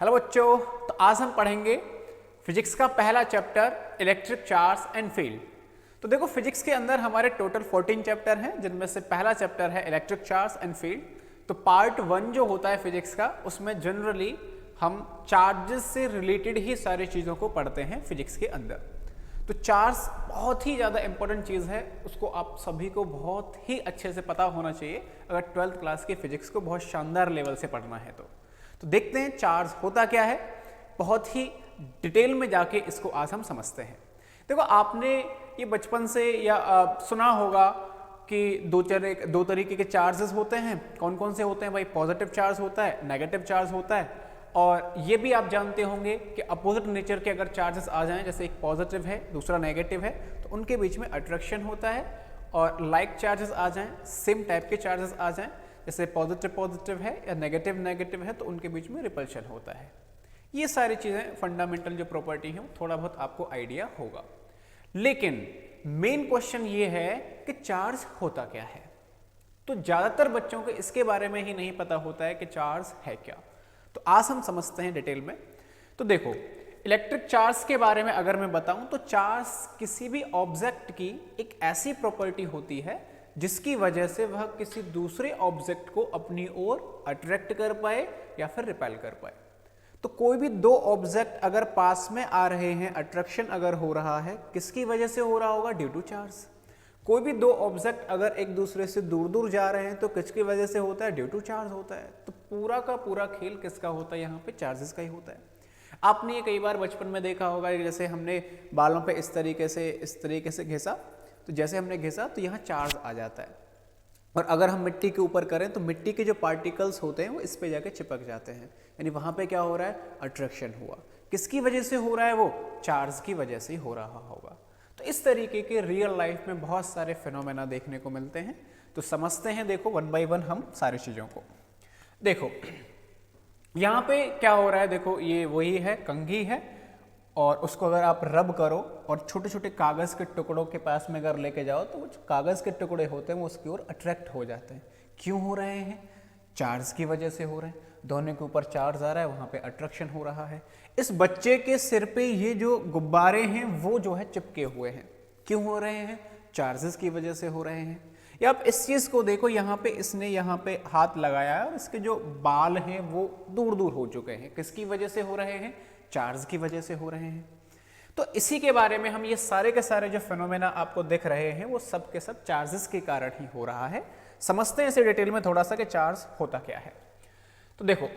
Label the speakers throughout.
Speaker 1: Hello बच्चों, तो आज हम पढ़ेंगे फिजिक्स का पहला chapter electric charge and field. तो देखो, फिजिक्स के अंदर हमारे टोटल 14 चैप्टर हैं, जिनमें से पहला चैप्टर है इलेक्ट्रिक चार्ज एंड फील्ड। तो पार्ट 1 जो होता है फिजिक्स का, उसमें जनरली हम चार्जेस से रिलेटेड ही सारी चीज़ों को पढ़ते हैं फिजिक्स के अंदर। तो चार्ज बहुत ही ज़्यादा इंपॉर्टेंट चीज़ है, उसको आप सभी को बहुत ही अच्छे से पता होना चाहिए अगर 12th क्लास की फिजिक्स को बहुत शानदार लेवल से पढ़ना है। तो देखते हैं चार्ज होता क्या है, बहुत ही डिटेल में जाके इसको आज हम समझते हैं। देखो, आपने ये बचपन से या सुना होगा कि दो तरीके के चार्जेस होते हैं। कौन कौन से होते हैं भाई? पॉजिटिव चार्ज होता है, नेगेटिव चार्ज होता है। और ये भी आप जानते होंगे कि अपोजिट नेचर के अगर चार्जेस आ जाएं, जैसे एक पॉजिटिव है दूसरा नेगेटिव है, तो उनके बीच में अट्रैक्शन होता है। और लाइक चार्जेस आ जाएं, सेम टाइप के चार्जेस आ जाएं, जैसे पॉजिटिव पॉजिटिव है या नेगेटिव नेगेटिव है, तो उनके बीच में रिपल्शन होता है। ये सारी चीज़ें फंडामेंटल जो प्रॉपर्टी है, थोड़ा बहुत आपको आइडिया होगा। लेकिन मेन क्वेश्चन ये है कि चार्ज होता क्या है। तो ज़्यादातर बच्चों को इसके बारे में ही नहीं पता होता है कि चार्ज है क्या। तो आज हम समझते हैं डिटेल में। तो देखो, इलेक्ट्रिक चार्ज के बारे में अगर मैं बताऊं, तो चार्ज किसी भी ऑब्जेक्ट की एक ऐसी प्रॉपर्टी होती है जिसकी वजह से वह किसी दूसरे ऑब्जेक्ट को अपनी ओर अट्रैक्ट कर पाए या फिर रिपेल कर पाए। तो कोई भी दो ऑब्जेक्ट अगर पास में आ रहे हैं, अट्रैक्शन अगर हो रहा है, किसकी वजह से हो रहा होगा? Due to charge. कोई भी दो ऑब्जेक्ट अगर एक दूसरे से दूर दूर जा रहे हैं, तो किसकी वजह से होता है? ड्यू टू चार्ज होता है। तो पूरा का पूरा खेल किसका होता है? यहाँ पे चार्जेस का ही होता है। आपने ये कई बार बचपन में देखा होगा, जैसे हमने बालों पे इस तरीके से घिसा, तो जैसे हमने घिसा तो यहाँ चार्ज आ जाता है। और अगर हम मिट्टी के ऊपर करें तो मिट्टी के जो पार्टिकल्स होते हैं वो इस पे जाके चिपक जाते हैं, यानी वहाँ पे क्या हो रहा है? अट्रैक्शन हुआ। किसकी वजह से हो रहा है? वो चार्ज की वजह से हो रहा होगा। तो इस तरीके के रियल लाइफ में बहुत सारे फिनोमेना देखने को मिलते हैं। तो समझते हैं, देखो वन बाई वन हम सारी चीज़ों को। देखो यहाँ पे क्या हो रहा है, देखो ये वही है, कंघी है, और उसको अगर आप रब करो और छोटे छोटे कागज़ के टुकड़ों के पास में अगर लेके जाओ, तो वो कागज़ के टुकड़े होते हैं वो उसकी ओर अट्रैक्ट हो जाते हैं। क्यों हो रहे हैं? चार्ज की वजह से हो रहे हैं। दोनों के ऊपर चार्ज आ रहा है, वहाँ पे अट्रैक्शन हो रहा है। इस बच्चे के सिर पे ये जो गुब्बारे हैं वो जो है चिपके हुए हैं। क्यों हो रहे हैं? चार्जेस की वजह से हो रहे हैं। या आप इस चीज़ को देखो, यहाँ पे इसने यहाँ पे हाथ लगाया है और इसके जो बाल हैं वो दूर दूर हो चुके हैं। किसकी वजह से हो रहे हैं? चार्ज की वजह से हो रहे हैं। तो इसी के बारे में हम ये सारे के सारे जो फिनोमेना आपको दिख रहे हैं वो सब के सब चार्जेस के कारण ही हो रहा है। समझते हैं इसे डिटेल में थोड़ा सा कि चार्ज होता क्या है। तो देखो,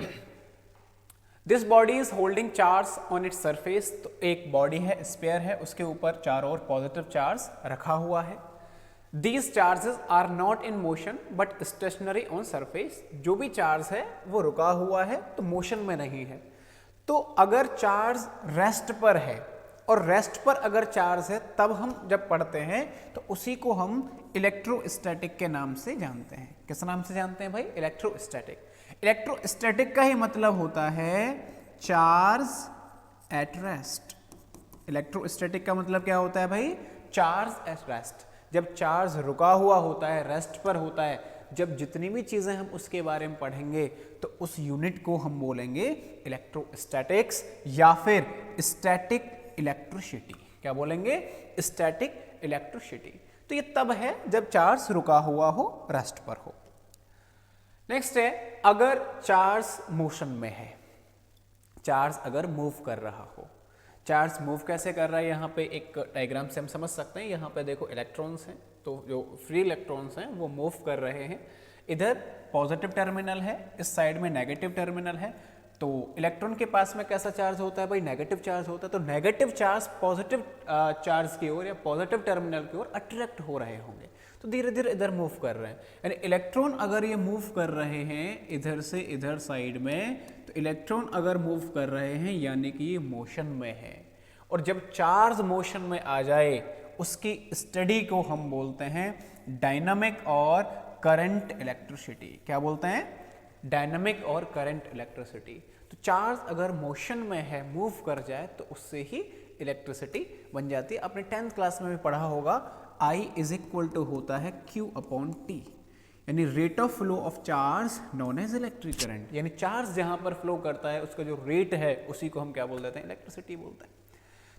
Speaker 1: this body is holding charge on its surface. तो एक बॉडी है, स्फीयर है, उसके ऊपर चारों ओर पॉजिटिव चार्ज रखा हुआ है। These charges are not in motion but stationary on surface। जो भी चार्ज है वो रुका हुआ है, तो मोशन में नहीं है। तो अगर चार्ज रेस्ट पर है, और रेस्ट पर अगर चार्ज है, तब हम जब पढ़ते हैं तो उसी को हम इलेक्ट्रोस्टैटिक के नाम से जानते हैं। किस नाम से जानते हैं भाई? इलेक्ट्रोस्टैटिक। इलेक्ट्रोस्टैटिक का ही मतलब होता है चार्ज एट रेस्ट। इलेक्ट्रोस्टैटिक का मतलब क्या होता है भाई? Charge at rest. जब चार्ज रुका हुआ होता है, रेस्ट पर होता है, जब जितनी भी चीज़ें हम उसके बारे में पढ़ेंगे तो उस यूनिट को हम बोलेंगे इलेक्ट्रोस्टैटिक्स या फिर स्टैटिक इलेक्ट्रिसिटी। क्या बोलेंगे? Static electricity. तो ये तब है जब चार्ज रुका हुआ हो, रेस्ट पर हो। नेक्स्ट है, अगर चार्ज मोशन में है, चार्ज अगर मूव कर रहा हो। चार्ज मूव कैसे कर रहा है? यहाँ पे एक डायग्राम से हम समझ सकते हैं। यहाँ पे देखो इलेक्ट्रॉन्स हैं, तो जो फ्री इलेक्ट्रॉन्स हैं वो मूव कर रहे हैं। इधर पॉजिटिव टर्मिनल है, इस साइड में नेगेटिव टर्मिनल है। तो इलेक्ट्रॉन के पास में कैसा चार्ज होता है भाई? नेगेटिव चार्ज होता है। तो नेगेटिव चार्ज पॉजिटिव चार्ज की ओर या पॉजिटिव टर्मिनल की ओर अट्रैक्ट हो रहे होंगे, तो धीरे धीरे इधर मूव कर रहे हैं। यानी इलेक्ट्रॉन अगर ये मूव कर रहे हैं इधर से इधर साइड में, तो इलेक्ट्रॉन अगर मूव कर रहे हैं यानी कि ये मोशन में है। और जब चार्ज मोशन में आ जाए, उसकी स्टडी को हम बोलते हैं डायनामिक और करंट इलेक्ट्रिसिटी। क्या बोलते हैं? डायनामिक और करंट इलेक्ट्रिसिटी। तो चार्ज अगर मोशन में है, मूव कर जाए, तो उससे ही इलेक्ट्रिसिटी बन जाती है। आपने 10th क्लास में भी पढ़ा होगा, I इज इक्वल टू होता है Q अपॉन T। यानी rate of flow of charge known as electric current, यानी चार्ज जहां पर फ्लो करता है उसका जो रेट है उसी को हम क्या बोल देते हैं, इलेक्ट्रिसिटी बोलते हैं।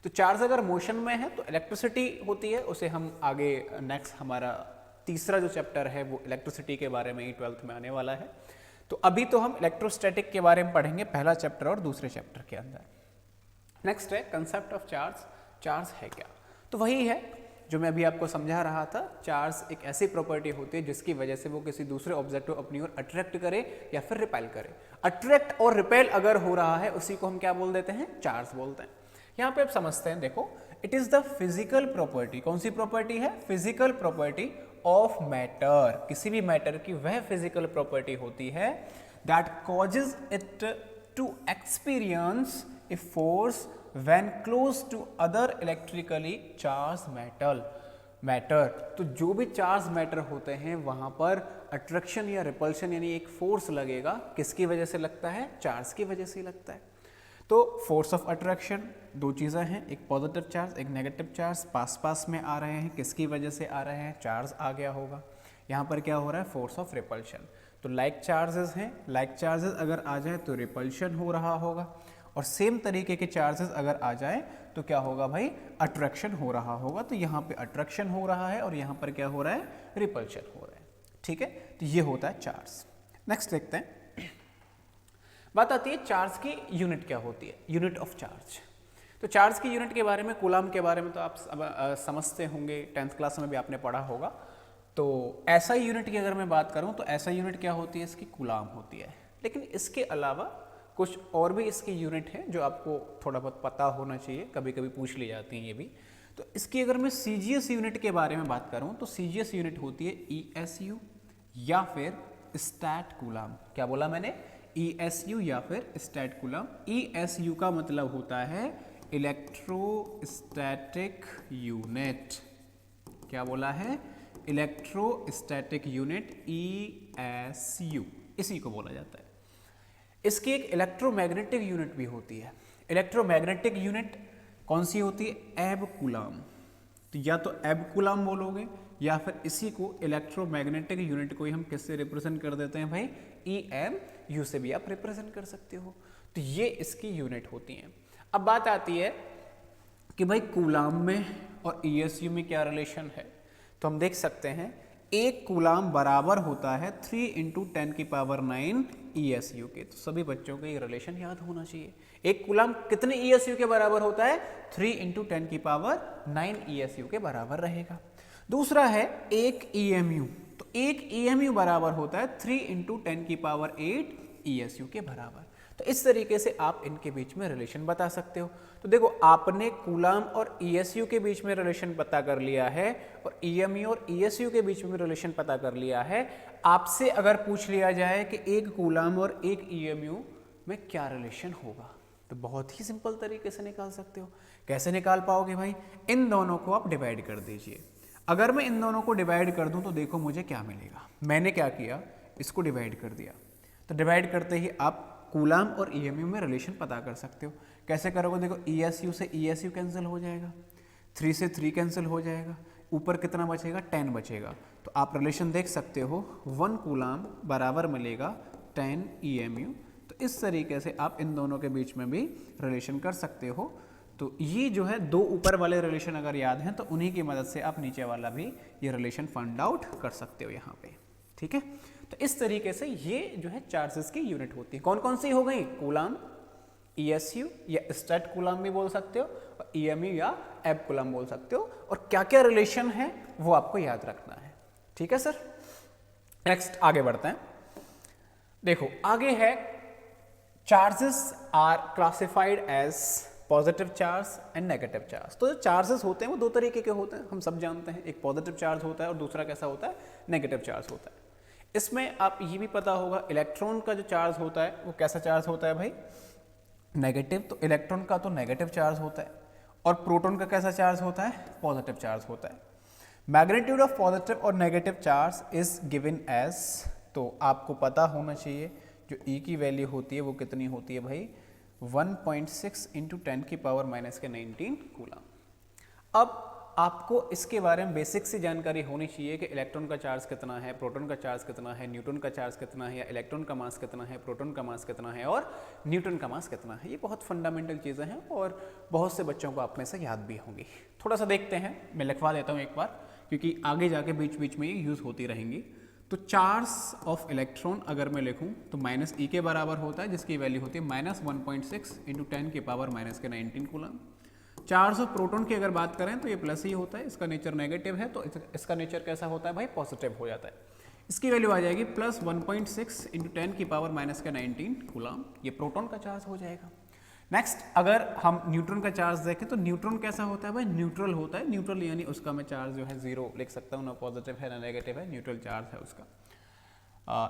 Speaker 1: तो चार्ज अगर मोशन में है तो इलेक्ट्रिसिटी होती है, उसे हम आगे नेक्स्ट हमारा तीसरा जो चैप्टर है वो इलेक्ट्रिसिटी के बारे में ही 12th में आने वाला है। तो अभी तो हम इलेक्ट्रोस्टैटिक के बारे में पढ़ेंगे पहला चैप्टर और दूसरे चैप्टर के अंदर। नेक्स्ट है कंसेप्ट ऑफ चार्ज। चार्ज है क्या? तो वही है जो मैं अभी आपको समझा रहा था। चार्ज एक ऐसी प्रॉपर्टी होती है जिसकी वजह से वो किसी दूसरे ऑब्जेक्ट को अपनी ओर अट्रैक्ट करे या फिर रिपेल करे। अट्रैक्ट और रिपेल अगर हो रहा है उसी को हम क्या बोल देते हैं, चार्ज बोलते हैं। यहाँ पे आप समझते हैं, देखो it is the physical property. कौन सी प्रॉपर्टी है? Physical property of matter. किसी भी मैटर की वह फिजिकल प्रॉपर्टी होती है that causes it to experience a force when close to other electrically charged matter. तो जो भी चार्ज मैटर होते हैं वहां पर अट्रैक्शन या रिपल्शन यानी एक फोर्स लगेगा। किसकी वजह से लगता है? चार्ज की वजह से लगता है। तो फोर्स ऑफ अट्रैक्शन दो चीज़ें हैं, एक पॉजिटिव चार्ज एक नेगेटिव चार्ज पास पास में आ रहे हैं। किसकी वजह से आ रहे हैं? चार्ज आ गया होगा। यहाँ पर क्या हो रहा है? Force of repulsion. तो लाइक चार्जेस हैं, लाइक चार्जेस अगर आ जाए तो रिपल्शन हो रहा होगा, और सेम तरीके के चार्जेस अगर आ जाए तो क्या होगा भाई? अट्रैक्शन हो रहा होगा। तो यहाँ पे अट्रैक्शन हो रहा है और यहाँ पर क्या हो रहा है? रिपल्शन हो रहा है। ठीक है, तो ये होता है चार्ज। नेक्स्ट देखते हैं, बात आती है चार्ज की यूनिट क्या होती है, यूनिट ऑफ चार्ज। तो चार्ज की यूनिट के बारे में, कूलाम के बारे में तो आप समझते होंगे, 10th क्लास में भी आपने पढ़ा होगा। तो ऐसा यूनिट की अगर मैं बात करूँ तो ऐसा यूनिट क्या होती है? इसकी कूलाम होती है। लेकिन इसके अलावा कुछ और भी इसकी यूनिट है जो आपको थोड़ा बहुत पता होना चाहिए, कभी कभी पूछ ली जाती हैं ये भी। तो इसकी अगर मैं सीजीएस यूनिट के बारे में बात करूं तो सीजीएस यूनिट होती है ईएसयू या फिर स्टैट कूलाम। क्या बोला मैंने? ईएसयू या फिर स्टैट कूलाम। ईएसयू का मतलब होता है इलेक्ट्रोस्टैटिक यूनिट। क्या बोला है? इलेक्ट्रोस्टैटिक यूनिट, ईएसयू, इसी को बोला जाता है। इसकी एक इलेक्ट्रोमैग्नेटिक यूनिट भी होती है। इलेक्ट्रोमैग्नेटिक यूनिट कौन सी होती है? एब कूलाम। तो या तो एब कूलाम बोलोगे या फिर इसी को इलेक्ट्रोमैग्नेटिक यूनिट को ही हम किससे रिप्रेजेंट कर देते हैं भाई? EMU से भी आप रिप्रेजेंट कर सकते हो। तो ये इसकी यूनिट होती हैं। अब बात आती है कि भाई कूलाम में और ESU में क्या रिलेशन है। तो हम देख सकते हैं एक कूलाम बराबर होता है 3 × 10⁹ ESU के। तो सभी बच्चों को ये रिलेशन याद होना चाहिए। एक कूलाम कितने ESU के बराबर होता है? 3 × 10⁹ ESU के बराबर रहेगा। दूसरा है एक EMU। तो एक EMU बराबर होता है 3 × 10⁸ ESU के बराबर। तो इस तरीके से आप इनके बीच में रिलेशन बता सकते हो। तो देखो आपने कूलाम और ESU के बीच में रिलेशन पता कर लिया है और EMU और ESU के बीच में रिलेशन पता कर लिया है। आपसे अगर पूछ लिया जाए कि एक कूलाम और एक EMU में क्या रिलेशन होगा तो बहुत ही सिंपल तरीके से निकाल सकते हो। कैसे निकाल पाओगे भाई? इन दोनों को आप डिवाइड कर दीजिए। अगर मैं इन दोनों को डिवाइड कर दूं तो देखो मुझे क्या मिलेगा। मैंने क्या किया? इसको डिवाइड कर दिया। तो डिवाइड करते ही आप कूलाम और EMU में रिलेशन पता कर सकते हो। कैसे करोगे? देखो ESU से ESU कैंसिल हो जाएगा, 3 से 3 कैंसिल हो जाएगा, ऊपर कितना बचेगा? 10 बचेगा। तो आप रिलेशन देख सकते हो 1 कूलाम बराबर मिलेगा 10 EMU। तो इस तरीके से आप इन दोनों के बीच में भी रिलेशन कर सकते हो। तो ये जो है दो ऊपर वाले रिलेशन अगर याद हैं तो उन्हीं की मदद से आप नीचे वाला भी ये रिलेशन फाइंड आउट कर सकते हो यहाँ पे। ठीक है, तो इस तरीके से ये जो है चार्जेस की यूनिट होती है। कौन कौन सी हो गई? कूलाम, ESU या स्टैट कूलाम भी बोल सकते हो, और EMU या एब कूलाम बोल सकते हो। और क्या क्या रिलेशन है वो आपको याद रखना है। ठीक है सर, नेक्स्ट आगे बढ़ते हैं। देखो आगे है charges are classified as positive charge and negative charge. तो जो चार्जेस होते हैं वो दो तरीके के होते हैं, हम सब जानते हैं। एक पॉजिटिव चार्ज होता है और दूसरा कैसा होता है? नेगेटिव चार्ज होता है। इसमें आप ये भी पता होगा इलेक्ट्रॉन का जो चार्ज होता है वो कैसा चार्ज होता है भाई? नेगेटिव। तो इलेक्ट्रॉन का तो नेगेटिव चार्ज होता है। और प्रोटॉन का कैसा चार्ज होता है? पॉजिटिव चार्ज होता है। मैग्नीट्यूड ऑफ पॉजिटिव और negative charge is given as, तो आपको पता होना चाहिए जो E की वैल्यू होती है वो कितनी होती है भाई? 1.6 × 10⁻⁻⁹ कूलाम। अब आपको इसके बारे में बेसिक सी जानकारी होनी चाहिए कि इलेक्ट्रॉन का चार्ज कितना है, प्रोटॉन का चार्ज कितना है, न्यूट्रॉन का चार्ज कितना है, या इलेक्ट्रॉन का मास कितना है, प्रोटॉन का मास कितना है और न्यूट्रॉन का मास कितना है। ये बहुत फंडामेंटल चीज़ें हैं और बहुत से बच्चों को आप में से याद भी होंगी। थोड़ा सा देखते हैं, मैं लिखवा देता हूँ एक बार, क्योंकि आगे जाके बीच बीच में ये यूज़ होती रहेंगी। तो चार्ज ऑफ इलेक्ट्रॉन अगर मैं लिखूं तो माइनस ई के बराबर होता है, जिसकी वैल्यू होती है -1.6 इंटू 10 की power -19 coulomb. Charge of proton की अगर बात करें तो ये प्लस ही होता है, इसका नेचर नेगेटिव है, तो इसका नेचर कैसा होता है भाई, पॉजिटिव हो जाता है। इसकी वैल्यू आ जाएगी +1.6 इंटू 10 की पावर -19 कूलम, ये प्रोटॉन का चार्ज हो जाएगा। नेक्स्ट, अगर हम न्यूट्रॉन का चार्ज देखें तो न्यूट्रॉन कैसा होता है भाई, न्यूट्रल होता है। न्यूट्रल यानी उसका मैं चार्ज जो है 0 लिख सकता हूँ, ना पॉजिटिव है ना नेगेटिव है, न्यूट्रल चार्ज है उसका,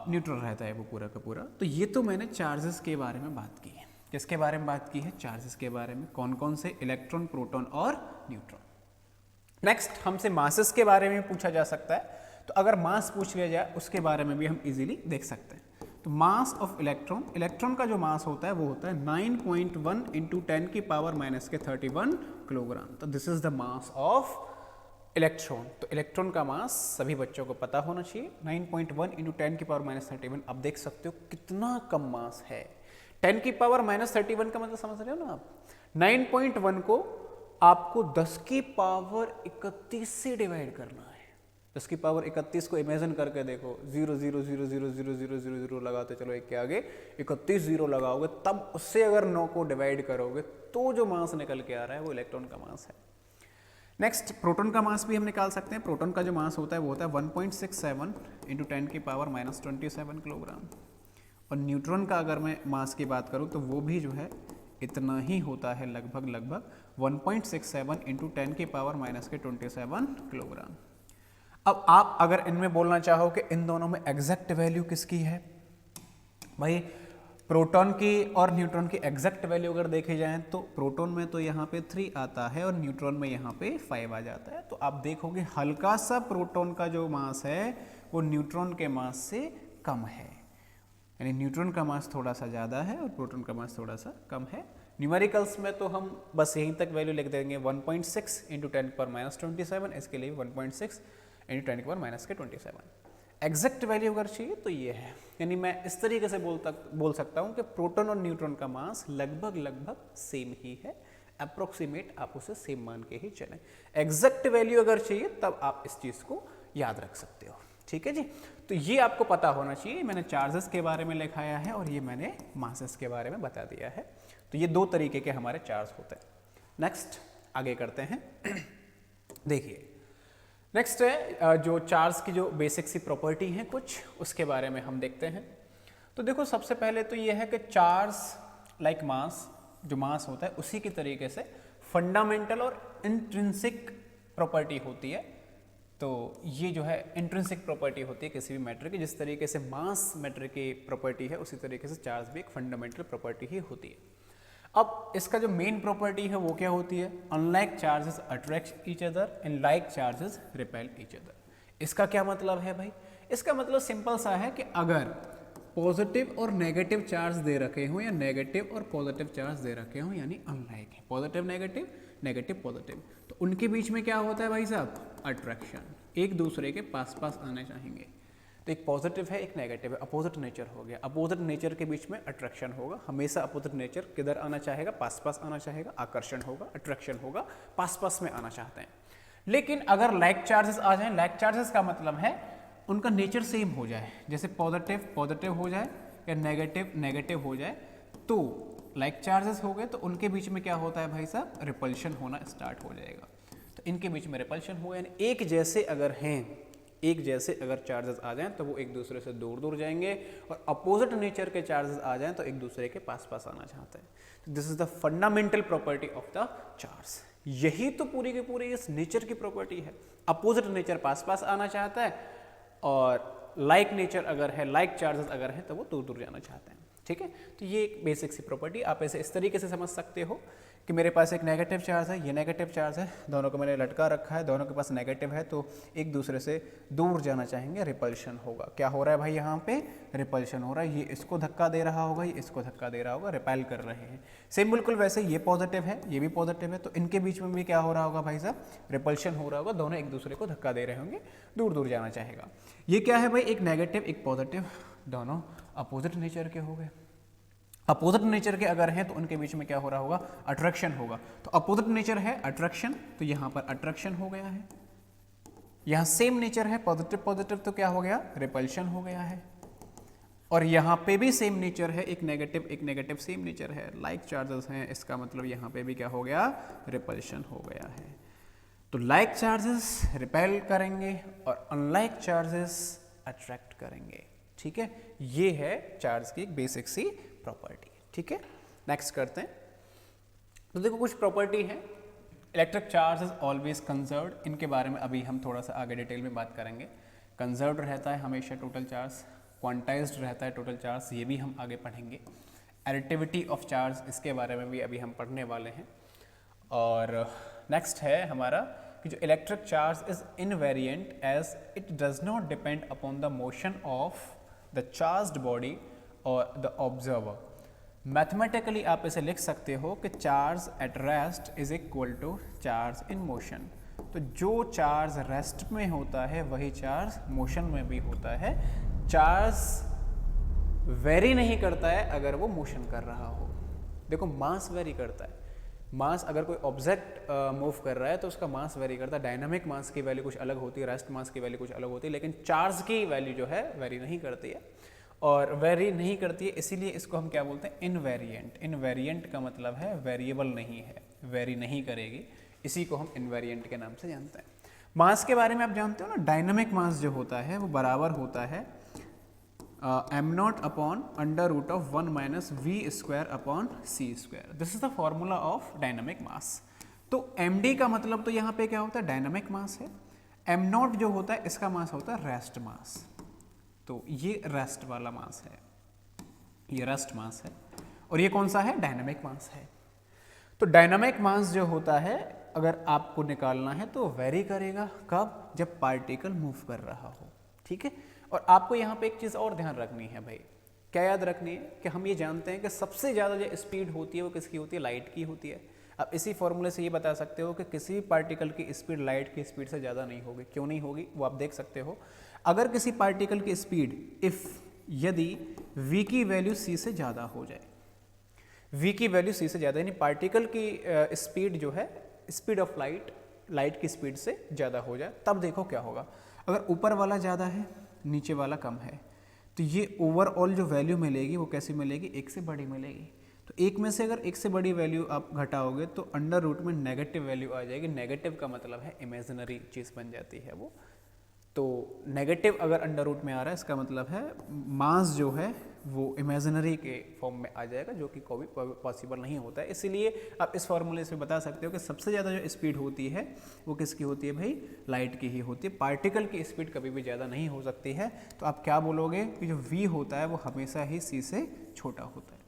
Speaker 1: न्यूट्रल रहता है वो पूरा का पूरा। तो ये तो मैंने चार्जेस के बारे में बात की है। किसके बारे में बात की है, चार्जेस के बारे में, कौन कौन से, इलेक्ट्रॉन, प्रोटॉन और न्यूट्रॉन। नेक्स्ट, हमसे मासेस के बारे में पूछा जा सकता है, तो अगर मास पूछ लिया जाए उसके बारे में भी हम इजीली देख सकते हैं। तो मास ऑफ इलेक्ट्रॉन, इलेक्ट्रॉन का जो मास होता है वो होता है 9.1 इंटू 10 की पावर -31 किलोग्राम। तो this is the mass of electron. तो इलेक्ट्रॉन का मास सभी बच्चों को पता होना चाहिए, 9.1 इंटू 10 की पावर -31। अब देख सकते हो कितना कम मास है। 10 की पावर -31 का मतलब समझ रहे हो ना आप, 9.1 को आपको 10 की पावर 31 से डिवाइड करना है। 10 की पावर 31 को इमेजिन करके देखो, 0 0 0 0 0 0 0 0 लगाते चलो, एक के आगे 31 0 लगाओगे, तब उससे अगर 9 को डिवाइड करोगे तो जो मास निकल के आ रहा है वो इलेक्ट्रॉन का मास है। नेक्स्ट, प्रोटॉन का मास भी हम निकाल सकते हैं। प्रोटॉन का जो मास होता है वो होता है 1.67 इंटू 10 की पावर -27 किलोग्राम। और न्यूट्रॉन का अगर मैं मास की बात करूं तो वो भी जो है इतना ही होता है, लगभग 1.67 इंटू 10 की पावर -27 किलोग्राम। अब आप अगर इनमें बोलना चाहो कि इन दोनों में एग्जैक्ट वैल्यू किसकी है, भाई प्रोटॉन की और न्यूट्रॉन की एग्जैक्ट वैल्यू अगर देखे जाएं तो प्रोटॉन में तो यहाँ पे 3 आता है और न्यूट्रॉन में यहाँ पे 5 आ जाता है। तो आप देखोगे हल्का सा प्रोटॉन का जो मास है वो न्यूट्रॉन के मास से कम है, यानी न्यूट्रॉन का मास थोड़ा सा ज़्यादा है और प्रोटॉन का मास थोड़ा सा कम है। न्यूमेरिकल्स में तो हम बस यहीं तक वैल्यू लिख देंगे, 1.6 इंटू 10 की पावर -27, इसके लिए 1.6 इंटू 10 की पावर -27। एग्जैक्ट वैल्यू अगर चाहिए तो ये है, यानी मैं इस तरीके से बोल सकता हूँ कि प्रोटॉन और न्यूट्रॉन का मास लगभग सेम ही है, अप्रोक्सीमेट आप उसे सेम मान के ही चलें। एग्जैक्ट वैल्यू अगर चाहिए तब आप इस चीज़ को याद रख सकते हो, ठीक है जी। तो ये आपको पता होना चाहिए, मैंने चार्जेस के बारे में लिखाया है और ये मैंने मासेस के बारे में बता दिया है। तो ये 2 तरीके के हमारे चार्ज होते हैं। नेक्स्ट आगे करते हैं। देखिए नेक्स्ट है जो चार्ज की जो बेसिक सी प्रॉपर्टी है कुछ, उसके बारे में हम देखते हैं। तो देखो सबसे पहले तो ये है कि चार्ज लाइक मास, जो मास होता है उसी की तरीके से फंडामेंटल और इंट्रिंसिक प्रॉपर्टी होती है। तो ये जो है इंट्रिंसिक प्रॉपर्टी होती है किसी भी मैटर की, जिस तरीके से मास मैटर की प्रॉपर्टी है उसी तरीके से चार्ज भी एक फंडामेंटल प्रॉपर्टी ही होती है। अब इसका जो मेन प्रॉपर्टी है वो क्या होती है, unlike charges attract each other and like charges repel each other. इसका क्या मतलब है भाई, इसका मतलब सिंपल सा है कि अगर पॉजिटिव और नेगेटिव चार्ज दे रखे हों या नेगेटिव और पॉजिटिव चार्ज दे रखे हों, यानी अनलाइक है, पॉजिटिव नेगेटिव नेगेटिव पॉजिटिव, तो उनके बीच में क्या होता है भाई साहब, अट्रैक्शन, एक दूसरे के पास पास आने चाहेंगे। तो एक पॉजिटिव है एक नेगेटिव है, अपोजिट नेचर हो गया, अपोजिट नेचर के बीच में अट्रैक्शन होगा। हमेशा अपोजिट नेचर किधर आना चाहेगा, पास पास आना चाहेगा, आकर्षण होगा, अट्रैक्शन होगा, पास पास में आना चाहते हैं। लेकिन अगर लाइक चार्जेस आ जाएं, लाइक चार्जेस का मतलब है उनका नेचर सेम हो जाए, जैसे पॉजिटिव पॉजिटिव हो जाए या नेगेटिव नेगेटिव हो जाए, तो लाइक चार्जेस हो गए तो उनके बीच में क्या होता है भाई साहब, रिपल्शन होना स्टार्ट हो जाएगा। तो इनके बीच में रिपल्शन हो, यानी एक जैसे अगर हैं, एक जैसे अगर चार्जेस आ जाएं तो वो एक दूसरे से दूर दूर जाएंगे, और अपोजिट नेचर के चार्जेस आ जाएं तो एक दूसरे के पास पास आना चाहते हैं। तो this is the fundamental property of the charge. यही तो पूरी की पूरी इस नेचर की प्रॉपर्टी है। अपोजिट नेचर पास पास आना चाहता है और लाइक नेचर अगर है, लाइक चार्जेस अगर है तो वो दूर दूर जाना चाहते हैं। ठीक है। तो ये एक बेसिक सी प्रॉपर्टी, आप ऐसे इस तरीके से समझ सकते हो कि मेरे पास एक नेगेटिव चार्ज है, ये नेगेटिव चार्ज है, दोनों को मैंने लटका रखा है, दोनों के पास नेगेटिव है, तो एक दूसरे से दूर जाना चाहेंगे, रिपल्शन होगा। क्या हो रहा है भाई, यहाँ पे रिपल्शन हो रहा है, ये इसको धक्का दे रहा होगा, ये इसको धक्का दे रहा होगा, रिपेल कर रहे हैं। सेम बिल्कुल वैसे ये पॉजिटिव है, ये भी पॉजिटिव है, तो इनके बीच में भी क्या हो रहा होगा भाई साहब, रिपल्शन हो रहा होगा, दोनों एक दूसरे को धक्का दे रहे होंगे, दूर दूर जाना चाहेगा। ये क्या है भाई, एक नेगेटिव एक पॉजिटिव, दोनों अपोजिट नेचर के हो गए। अपोजिट नेचर के अगर हैं तो उनके बीच में क्या हो रहा होगा, अट्रैक्शन होगा। तो अपोजिट नेचर है अट्रैक्शन, तो यहाँ पर अट्रैक्शन हो गया है। यहाँ सेम नेचर है पॉजिटिव पॉजिटिव, तो क्या हो गया, रिपल्शन हो गया है। और यहाँ पे भी सेम नेचर है, एक नेगेटिव सेम नेचर है, लाइक चार्जेस हैं, इसका मतलब यहाँ पे भी क्या हो गया, रिपल्शन हो गया है। तो लाइक चार्जेस रिपेल करेंगे और अनलाइक चार्जेस अट्रैक्ट करेंगे। ठीक है, ये है चार्ज की एक बेसिक सी प्रॉपर्टी। ठीक है, नेक्स्ट करते हैं। तो देखो कुछ प्रॉपर्टी है, electric charge is always conserved, इनके बारे में अभी हम थोड़ा सा आगे डिटेल में बात करेंगे। कंजर्व्ड रहता है हमेशा टोटल चार्ज, क्वांटाइज्ड रहता है टोटल चार्ज, ये भी हम आगे पढ़ेंगे। एडिटिविटी ऑफ चार्ज, इसके बारे में भी अभी हम पढ़ने वाले हैं। और नेक्स्ट है हमारा कि जो electric charge is invariant as it does not depend upon the motion of the charged body और द ऑब्जर्वर। मैथमेटिकली आप इसे लिख सकते हो कि charge at rest is equal to charge in motion. तो जो चार्ज रेस्ट में होता है वही चार्ज मोशन में भी होता है। चार्ज वेरी नहीं करता है अगर वो मोशन कर रहा हो। देखो मास वेरी करता है, मास अगर कोई ऑब्जेक्ट मूव कर रहा है तो उसका मास वेरी करता है। डायनामिक मास की वैल्यू कुछ अलग होती है, रेस्ट मास की वैल्यू कुछ अलग होती है, लेकिन चार्ज की वैल्यू जो है वेरी नहीं करती है। और वेरी नहीं करती है इसीलिए इसको हम क्या बोलते हैं, इनवेरिएंट। इनवेरिएंट का मतलब है वेरिएबल नहीं है, वेरी नहीं करेगी, इसी को हम इनवेरिएंट के नाम से जानते हैं। मास के बारे में आप जानते हो ना, डायनामिक मास जो होता है वो बराबर होता है m0 upon under root of 1 minus v square upon c square. This is the formula of dynamic mass. तो md का मतलब तो यहाँ पे क्या होता है, डायनामिक मास है। m0 जो होता है इसका मास होता है रेस्ट मास। तो ये रेस्ट वाला मास है, ये रेस्ट मास है, और ये कौन सा है, डायनामिक मास है। तो डायनामिक मास जो होता है अगर आपको निकालना है तो वेरी करेगा, कब, जब पार्टिकल मूव कर रहा हो। ठीक है, और आपको यहाँ पे एक चीज़ और ध्यान रखनी है भाई, क्या याद रखनी है कि हम ये जानते हैं कि सबसे ज़्यादा जो स्पीड होती है वो किसकी होती है, लाइट की होती है। आप इसी फॉर्मूले से ये बता सकते हो कि किसी भी पार्टिकल की स्पीड लाइट की स्पीड से ज़्यादा नहीं होगी। क्यों नहीं होगी वो आप देख सकते हो। अगर किसी पार्टिकल की स्पीड यदि v की वैल्यू c से ज़्यादा हो जाए, v की वैल्यू c से ज़्यादा, यानी पार्टिकल की स्पीड जो है, स्पीड ऑफ लाइट की स्पीड से ज़्यादा हो जाए, तब देखो क्या होगा। अगर ऊपर वाला ज़्यादा है नीचे वाला कम है तो ये ओवरऑल जो वैल्यू मिलेगी वो कैसी मिलेगी, एक से बड़ी मिलेगी। तो एक में से अगर एक से बड़ी वैल्यू आप घटाओगे तो अंडर रूट में नेगेटिव वैल्यू आ जाएगी। नेगेटिव का मतलब है इमेजिनरी चीज़ बन जाती है वो। तो नेगेटिव अगर अंडर रूट में आ रहा है इसका मतलब है मास जो है वो इमेजिनरी के फॉर्म में आ जाएगा, जो कि कभी पॉसिबल नहीं होता है। इसीलिए आप इस फॉर्मूले से बता सकते हो कि सबसे ज़्यादा जो स्पीड होती है वो किसकी होती है भाई, लाइट की ही होती है। पार्टिकल की स्पीड कभी भी ज़्यादा नहीं हो सकती है। तो आप क्या बोलोगे कि जो v होता है वो हमेशा ही c से छोटा होता है।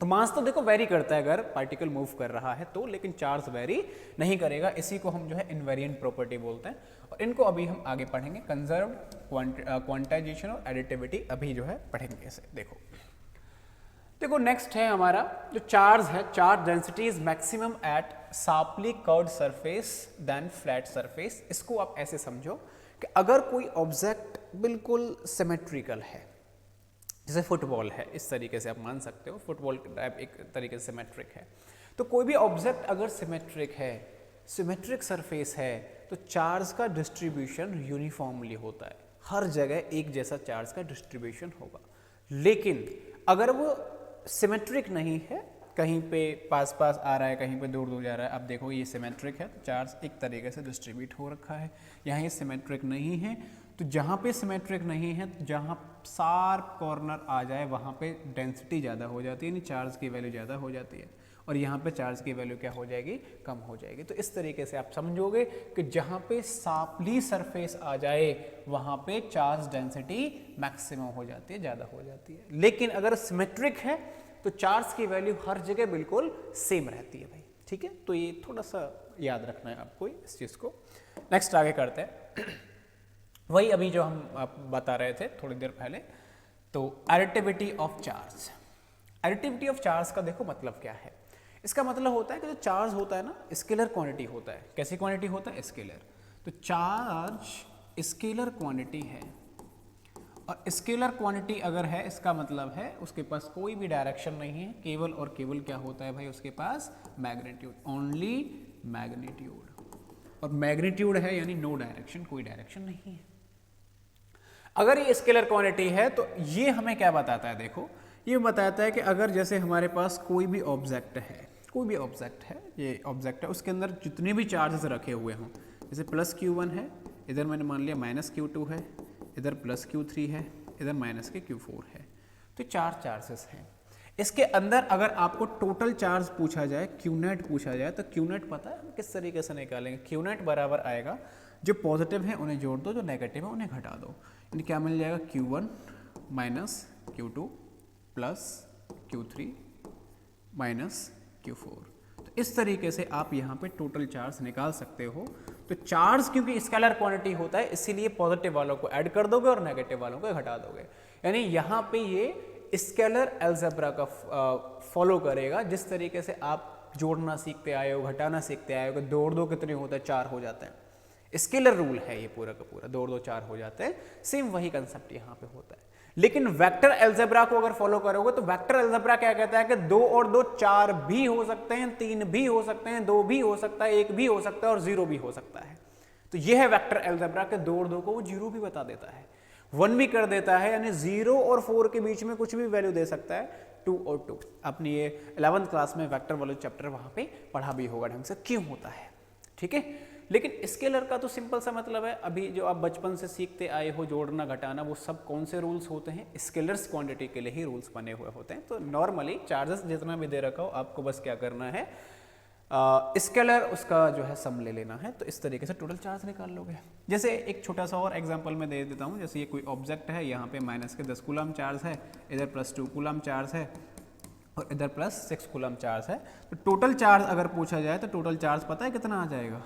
Speaker 1: तो मास तो देखो वेरी करता है अगर पार्टिकल मूव कर रहा है तो, लेकिन चार्ज वेरी नहीं करेगा। इसी को हम जो है इनवेरिएंट प्रॉपर्टी बोलते हैं, और इनको अभी हम आगे पढ़ेंगे। कंजर्व्ड, क्वांटाइजेशन और एडिटिविटी अभी जो है पढ़ेंगे इसे। देखो नेक्स्ट है हमारा जो चार्ज है, charge density is maximum at sharply curved surface then flat surface. इसको आप ऐसे समझो कि अगर कोई ऑब्जेक्ट बिल्कुल सिमेट्रिकल है, जैसे फुटबॉल है, इस तरीके से आप मान सकते हो, फुटबॉल टाइप एक तरीके से सिमेट्रिक है। तो कोई भी ऑब्जेक्ट अगर सिमेट्रिक है, सिमेट्रिक सरफेस है, तो चार्ज का डिस्ट्रीब्यूशन यूनिफॉर्मली होता है, हर जगह एक जैसा चार्ज का डिस्ट्रीब्यूशन होगा। लेकिन अगर वो सिमेट्रिक नहीं है, कहीं पे पास पास आ रहा है, कहीं पे दूर दूर जा रहा है, अब देखो ये सिमेट्रिक है तो चार्ज एक तरीके से डिस्ट्रीब्यूट हो रखा है। यहाँ ये सिमेट्रिक नहीं है, तो जहाँ पे सिमेट्रिक नहीं है, जहाँ शार्प कॉर्नर आ जाए वहाँ पे डेंसिटी ज़्यादा हो जाती है, यानी चार्ज की वैल्यू ज़्यादा हो जाती है। और यहाँ पे चार्ज की वैल्यू क्या हो जाएगी, कम हो जाएगी। तो इस तरीके से आप समझोगे कि जहाँ पे शार्पली सरफेस आ जाए वहाँ पे चार्ज डेंसिटी मैक्सिमम हो जाती है, ज़्यादा हो जाती है। लेकिन अगर सिमेट्रिक है तो चार्ज की वैल्यू हर जगह बिल्कुल सेम रहती है भाई, ठीक है। तो ये थोड़ा सा याद रखना है आपको इस चीज़ को। नेक्स्ट आगे करते हैं वही अभी जो हम आप बता रहे थे थोड़ी देर पहले, तो additivity of charge. Additivity of charge का देखो मतलब क्या है। इसका मतलब होता है कि जो चार्ज होता है ना, स्केलर क्वांटिटी होता है। कैसी क्वांटिटी होता है, स्केलर। तो चार्ज स्केलर क्वांटिटी है, और स्केलर क्वांटिटी अगर है इसका मतलब है उसके पास कोई भी डायरेक्शन नहीं है, केवल और केवल क्या होता है भाई, उसके पास मैग्नीट्यूड, ओनली मैग्नीट्यूड। और मैग्नीट्यूड है यानी नो डायरेक्शन, कोई डायरेक्शन नहीं है। अगर ये स्केलर क्वांटिटी है तो ये हमें क्या बताता है, देखो ये बताता है कि अगर जैसे हमारे पास कोई भी ऑब्जेक्ट है, कोई भी ऑब्जेक्ट है, ये ऑब्जेक्ट है, उसके अंदर जितने भी चार्जेस रखे हुए हों, जैसे प्लस Q1 है, इधर मैंने मान लिया माइनस Q2 है, इधर प्लस Q3 है, इधर माइनस के Q4 है, तो 4 चार्जेस हैं। इसके अंदर अगर आपको टोटल चार्ज पूछा जाए, Qnet पूछा जाए, तो Qnet पता है हम किस तरीके से निकालेंगे। Qnet बराबर आएगा, जो पॉजिटिव है उन्हें जोड़ दो, जो नेगेटिव है उन्हें घटा दो, यानी क्या मिल जाएगा, Q1 minus Q2 plus Q3 minus Q4। तो इस तरीके से आप यहाँ पे टोटल चार्ज निकाल सकते हो। तो चार्ज क्योंकि स्केलर क्वांटिटी होता है इसीलिए पॉजिटिव वालों को ऐड कर दोगे और नेगेटिव वालों को घटा दोगे, यानी यहाँ पे ये स्केलर अलजेब्रा का फॉलो करेगा। जिस तरीके से आप जोड़ना सीखते आए हो, घटाना सीखते आए हो, दो दो कितने होता है, 4 हो जाते हैं। स्केलर रूल है ये पूरा का पूरा, 2 2 4 हो जाते हैं। सेम वही कंसेप्ट यहाँ पे होता है। लेकिन वेक्टर अलजेब्रा को अगर फॉलो करोगे तो वेक्टर अलजेब्रा क्या कहता है कि 2 और 2 4 भी हो सकते हैं, 3 भी हो सकते हैं, 2 भी हो सकता है, 1 भी हो सकता है और 0 भी हो सकता है। तो यह है वेक्टर अलजेब्रा के 2 और 2 को वो 0 भी बता देता है, 1 भी कर देता है, यानी 0 और 4 के बीच में कुछ भी वैल्यू दे सकता है, 2 और 2। अपनी ये 11th क्लास में वेक्टर वाला चैप्टर वहां पे पढ़ा भी होगा ढंग से क्यों होता है, ठीक है। लेकिन स्केलर का तो सिंपल सा मतलब है, अभी जो आप बचपन से सीखते आए हो जोड़ना घटाना, वो सब कौन से रूल्स होते हैं, स्केलर्स क्वांटिटी के लिए ही रूल्स बने हुए होते हैं। तो नॉर्मली चार्जेस जितना भी दे रखा हो आपको बस क्या करना है, स्केलर उसका जो है सम ले लेना है, तो इस तरीके से टोटल चार्ज निकाल लोगे। जैसे एक छोटा सा और एग्जांपल मैं दे देता हूँ। जैसे ये कोई ऑब्जेक्ट है, यहाँ पे माइनस के 10 कूलम चार्ज है, इधर प्लस 2 कूलम चार्ज है और इधर प्लस 6 कूलम चार्ज है। तो टोटल चार्ज अगर पूछा जाए तो टोटल चार्ज पता है कितना आ जाएगा,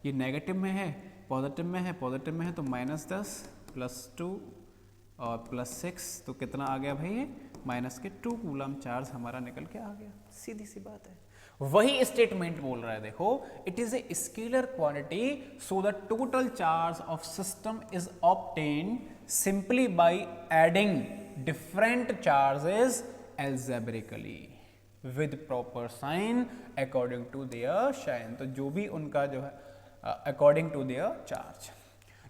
Speaker 1: ये नेगेटिव में है, पॉजिटिव में है, पॉजिटिव में है तो -10 प्लस 2 और प्लस 6, तो कितना आ गया भाई, ये माइनस के 2 कूलम चार्ज हमारा निकल के आ गया। सीधी सी बात है, वही स्टेटमेंट बोल रहा है। देखो, it is a scalar quantity so the total charge of system is obtained simply by adding different charges algebraically with proper sign according to their sign। तो जो भी उनका जो है अकॉर्डिंग टू देयर चार्ज,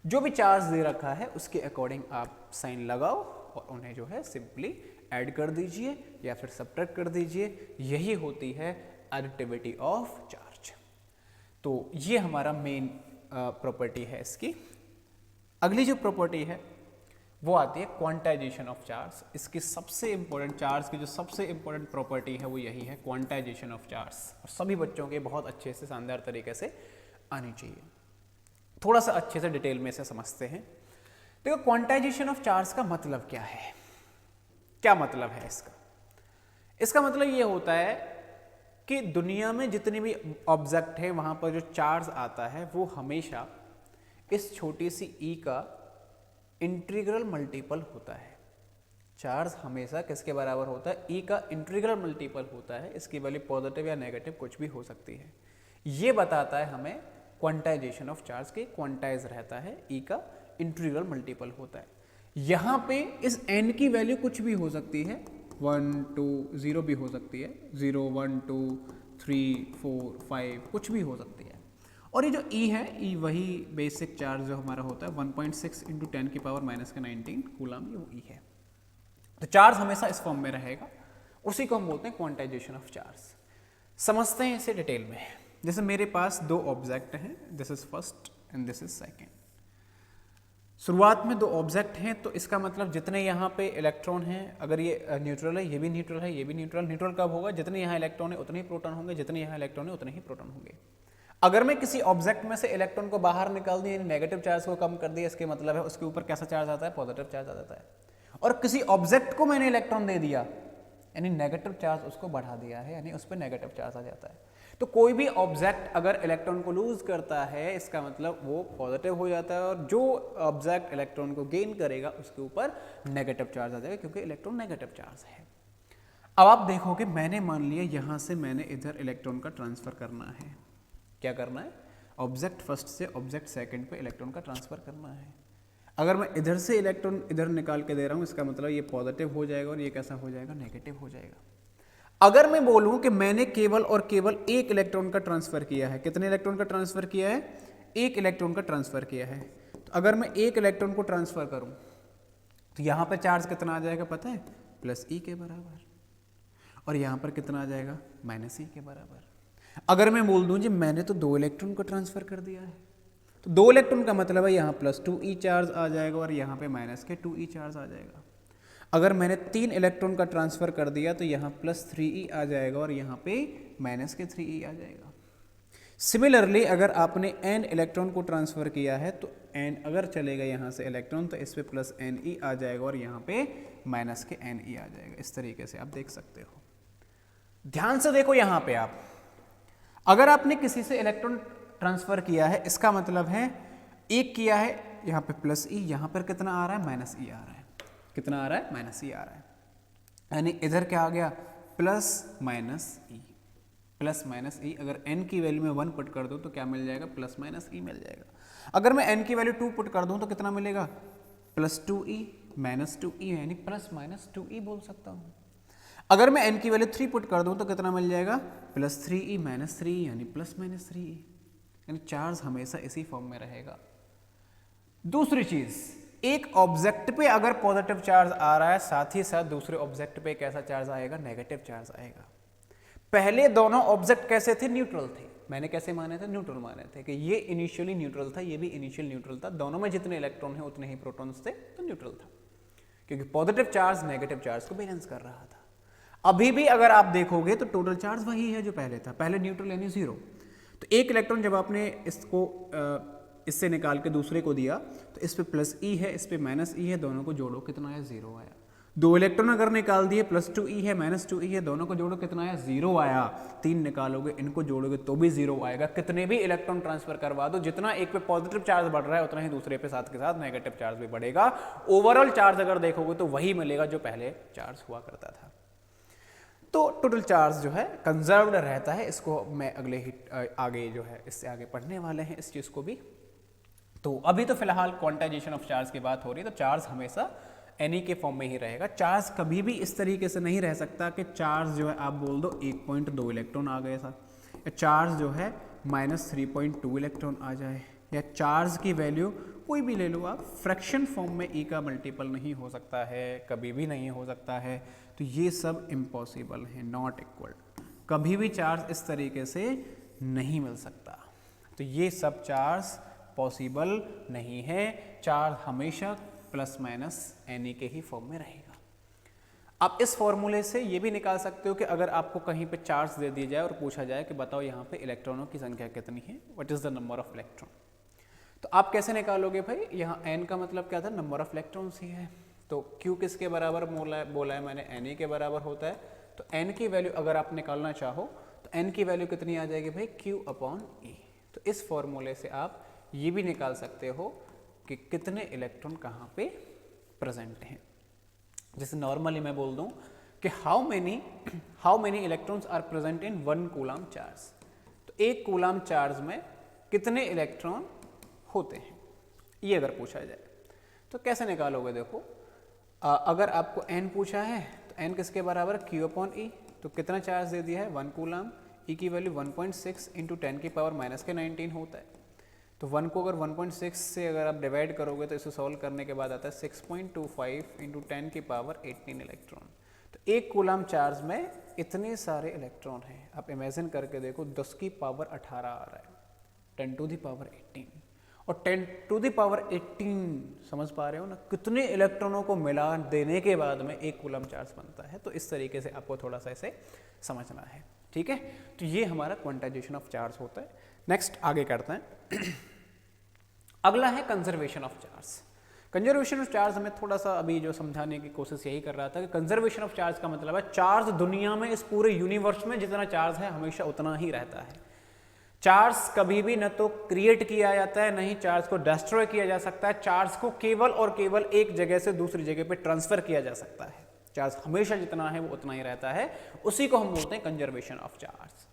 Speaker 1: जो भी चार्ज दे रखा है उसके अकॉर्डिंग आप साइन लगाओ और उन्हें जो है सिंपली ऐड कर दीजिए या फिर सब्ट्रैक्ट कर दीजिए। यही होती है एडिटिविटी ऑफ चार्ज। तो ये हमारा मेन प्रॉपर्टी है इसकी। अगली जो प्रॉपर्टी है वो आती है क्वांटाइजेशन ऑफ चार्ज। इसकी सबसे इंपॉर्टेंट, चार्ज की जो सबसे इंपॉर्टेंट प्रॉपर्टी है वो यही है, क्वांटाइजेशन ऑफ चार्ज। और सभी बच्चों के बहुत अच्छे से शानदार तरीके से आनी चाहिए। थोड़ा सा अच्छे से डिटेल में से समझते हैं। देखो, क्वांटाइजेशन ऑफ चार्ज का मतलब क्या है, क्या मतलब है इसका? इसका मतलब ये होता है कि दुनिया में जितनी भी ऑब्जेक्ट है वहां पर जो चार्ज आता है वो हमेशा इस छोटी सी ई का इंटीग्रल मल्टीपल होता है। चार्ज हमेशा किसके बराबर होता है, ई का इंटीग्रल मल्टीपल होता है। इसकी वैल्यू पॉजिटिव या नेगेटिव कुछ भी हो सकती है। ये बताता है हमें क्वांटाइजेशन ऑफ चार्ज के, क्वांटाइज रहता है, ई का इंटीग्रल मल्टीपल होता है। यहाँ पे इस n की वैल्यू कुछ भी हो सकती है, 1 2 0 भी हो सकती है, 0 1 2 3 4 5 कुछ भी हो सकती है। और ये जो E है, E वही बेसिक चार्ज जो हमारा होता है 1.6 × 10⁻⁻19 कूलम, ये वो E है। तो चार्ज हमेशा इस फॉर्म में रहेगा, उसी को हम बोलते हैं क्वांटाइजेशन ऑफ चार्ज। समझते हैं इसे डिटेल में। जैसे मेरे पास 2 ऑब्जेक्ट हैं, this is first and this is second. शुरुआत में दो ऑब्जेक्ट हैं, तो इसका मतलब जितने यहाँ पे इलेक्ट्रॉन हैं, अगर ये न्यूट्रल है, ये भी न्यूट्रल है, ये भी न्यूट्रल, न्यूट्रल कब होगा, जितने यहाँ इलेक्ट्रॉन है उतने ही प्रोटॉन होंगे, जितने यहाँ इलेक्ट्रॉन है उतने ही प्रोटॉन होंगे। अगर मैं किसी ऑब्जेक्ट में से इलेक्ट्रॉन को बाहर निकाल दिया, यानी नेगेटिव चार्ज को कम कर दिया, इसके मतलब है उसके ऊपर कैसा चार्ज आता है, पॉजिटिव चार्ज आ जाता है। और किसी ऑब्जेक्ट को मैंने इलेक्ट्रॉन दे दिया, यानी नेगेटिव चार्ज उसको बढ़ा दिया है, यानी उस पर नेगेटिव चार्ज आ जाता है। तो कोई भी ऑब्जेक्ट अगर इलेक्ट्रॉन को लूज करता है, इसका मतलब वो पॉजिटिव हो जाता है, और जो ऑब्जेक्ट इलेक्ट्रॉन को गेन करेगा उसके ऊपर नेगेटिव चार्ज आ जाएगा, क्योंकि इलेक्ट्रॉन नेगेटिव चार्ज है। अब आप देखोगे, मैंने मान लिया यहाँ से मैंने इधर इलेक्ट्रॉन का ट्रांसफर करना है। क्या करना है, ऑब्जेक्ट फर्स्ट से ऑब्जेक्ट सेकंड पे इलेक्ट्रॉन का ट्रांसफर करना है। अगर मैं इधर से इलेक्ट्रॉन इधर निकाल के दे रहा हूँ, इसका मतलब ये पॉजिटिव हो जाएगा और ये कैसा हो जाएगा, नेगेटिव हो जाएगा। अगर मैं बोलूं कि मैंने केवल और केवल एक इलेक्ट्रॉन का ट्रांसफर किया है, कितने इलेक्ट्रॉन का ट्रांसफर किया है, एक इलेक्ट्रॉन का ट्रांसफर किया है, तो अगर मैं एक इलेक्ट्रॉन को ट्रांसफर करूं तो यहां पर चार्ज कितना आ जाएगा पता है, प्लस ई के बराबर, और यहां पर कितना आ जाएगा, माइनस ई के बराबर। अगर मैं बोल दूं जी मैंने तो दो इलेक्ट्रॉन को ट्रांसफर कर दिया है, तो दो इलेक्ट्रॉन का मतलब है यहाँ प्लस 2e चार्ज आ जाएगा और यहाँ पे माइनस के 2e चार्ज आ जाएगा। अगर मैंने 3 इलेक्ट्रॉन का ट्रांसफर कर दिया तो यहाँ प्लस 3e आ जाएगा और यहाँ पे माइनस के 3e आ जाएगा। सिमिलरली अगर आपने n इलेक्ट्रॉन को ट्रांसफर किया है तो n अगर चलेगा यहाँ से इलेक्ट्रॉन तो इस पे प्लस ne आ जाएगा और यहाँ पे माइनस के ne आ जाएगा। इस तरीके से आप देख सकते हो। ध्यान से देखो, यहाँ पे आप अगर आपने किसी से इलेक्ट्रॉन ट्रांसफर किया है, इसका मतलब है एक किया है, यहाँ पे प्लस ई, यहाँ पर कितना आ रहा है, माइनस ई आ रहा है। कितना आ रहा है, माइनस ई आ रहा है, यानी इधर क्या आ गया, प्लस माइनस ई, प्लस माइनस ई। अगर n की वैल्यू में 1 पुट कर दूं तो क्या मिल जाएगा, प्लस माइनस ई मिल जाएगा। अगर मैं n की वैल्यू 2 पुट कर दूं तो कितना मिलेगा, प्लस 2e माइनस 2e, यानी प्लस माइनस 2e बोल सकता हूँ। अगर मैं n की वैल्यू 3 पुट कर दूं तो कितना मिल जाएगा, प्लस 3e माइनस 3e, यानी प्लस माइनस 3e, यानी चार्ज हमेशा इसी फॉर्म में रहेगा। दूसरी चीज, एक ऑब्जेक्ट पे अगर पॉजिटिव चार्ज आ रहा है, साथ ही साथ दूसरे ऑब्जेक्ट पे कैसा चार्ज आएगा, नेगेटिव चार्ज आएगा। पहले दोनों ऑब्जेक्ट कैसे थे, न्यूट्रल थे। मैंने कैसे माने थे, न्यूट्रल माने थे कि ये इनिशियली न्यूट्रल था, ये भी इनिशियल न्यूट्रल था, दोनों में जितने इलेक्ट्रॉन है उतने ही प्रोटॉन्स थे, तो न्यूट्रल था, क्योंकि पॉजिटिव चार्ज नेगेटिव चार्ज को बैलेंस कर रहा था। अभी भी अगर आप देखोगे तो टोटल चार्ज वही है जो पहले था, पहले न्यूट्रल यानी 0। तो एक इलेक्ट्रॉन जब आपने इसको इससे निकाल के दूसरे को दिया तो इस पे प्लस ई है, इस पे माइनस ई है, दोनों को जोड़ो कितना आया, 0 आया। दो इलेक्ट्रॉन अगर निकाल दिए, प्लस 2e है माइनस 2e है, दोनों को जोड़ो कितना आया, 0 आया। 3 निकालोगे, इनको जोड़ोगे तो भी 0 आएगा। कितने भी इलेक्ट्रॉन ट्रांसफर करवा दो, जितना एक पे पॉजिटिव चार्ज बढ़ रहा है उतना ही दूसरे पे साथ के साथ नेगेटिव चार्ज भी बढ़ेगा। ओवरऑल चार्ज अगर देखोगे तो वही मिलेगा जो पहले चार्ज हुआ करता था। तो टोटल चार्ज जो है कंजर्व्ड रहता है। इसको मैं अगले ही आगे जो है इससे आगे पढ़ने वाले हैं इस चीज़ को भी। तो अभी तो फिलहाल क्वांटाइजेशन ऑफ चार्ज की बात हो रही है, तो चार्ज हमेशा एनी के फॉर्म में ही रहेगा। चार्ज कभी भी इस तरीके से नहीं रह सकता कि चार्ज जो है आप बोल दो 1.2 इलेक्ट्रॉन आ गए था, या चार्ज जो है -3.2 इलेक्ट्रॉन आ जाए, या चार्ज की वैल्यू कोई भी ले लो आप, फ्रैक्शन फॉर्म में ई का मल्टीपल नहीं हो सकता है, कभी भी नहीं हो सकता है। तो ये सब इम्पॉसिबल है, नॉट इक्वल। कभी भी चार्ज इस तरीके से नहीं मिल सकता। तो ये सब चार्ज पॉसिबल नहीं है। चार्ज हमेशा प्लस माइनस एनी के ही फॉर्म में रहेगा। आप इस फॉर्मूले से ये भी निकाल सकते हो कि अगर आपको कहीं पे चार्ज दे दिया जाए और पूछा जाए कि बताओ यहाँ पे इलेक्ट्रॉनों की संख्या कितनी है, what is the number of electron, तो आप कैसे निकालोगे भाई। यहाँ n का मतलब क्या था, नंबर ऑफ इलेक्ट्रॉन्स ही है। तो q किसके बराबर बोला है मैंने, na के बराबर होता है। तो n की वैल्यू अगर आप निकालना चाहो तो n की वैल्यू कितनी आ जाएगी भाई, q/e। तो इस फॉर्मूले से आप ये भी निकाल सकते हो कि कितने इलेक्ट्रॉन कहाँ पे प्रेजेंट हैं। जैसे नॉर्मली मैं बोल दूं कि how many electrons are present in 1 coulomb charge. तो 1 कूलम चार्ज में कितने इलेक्ट्रॉन होते हैं, ये अगर पूछा जाए तो कैसे निकालोगे। देखो अगर आपको n पूछा है तो n किसके बराबर, q/e। तो कितना चार्ज दे दिया है, 1 कूलम। e की वैल्यू 1.6 इंटू 10 की पावर -19 होता है। तो 1 को अगर 1.6 से अगर आप डिवाइड करोगे तो इसे सॉल्व करने के बाद आता है 6.25 इंटू 10 की पावर 18 इलेक्ट्रॉन। तो 1 कूलम चार्ज में इतने सारे इलेक्ट्रॉन हैं। आप इमेजिन करके देखो, 10 की पावर 18 आ रहा है, 10 टू दी पावर 18। और 10 टू द पावर 18 समझ पा रहे हो ना, कितने इलेक्ट्रॉनों को मिला देने के बाद में 1 कूलम चार्ज बनता है। तो इस तरीके से आपको थोड़ा सा इसे समझना है, ठीक है। तो ये हमारा क्वांटाइजेशन ऑफ चार्ज होता है। नेक्स्ट आगे करते हैं। अगला है conservation of charge. Conservation of charge हमें थोड़ा सा अभी जो समझाने की कोशिश यही कर रहा था कि कंजर्वेशन ऑफ चार्ज का मतलब है चार्ज दुनिया में, इस पूरे यूनिवर्स में जितना चार्ज है हमेशा उतना ही रहता है। चार्ज कभी भी न तो क्रिएट किया जाता है, नहीं चार्ज को डिस्ट्रॉय किया जा सकता है। चार्ज को केवल और केवल एक जगह से दूसरी जगह पे ट्रांसफर किया जा सकता है। चार्ज हमेशा जितना है वो उतना ही रहता है, उसी को हम बोलते हैं conservation of charge.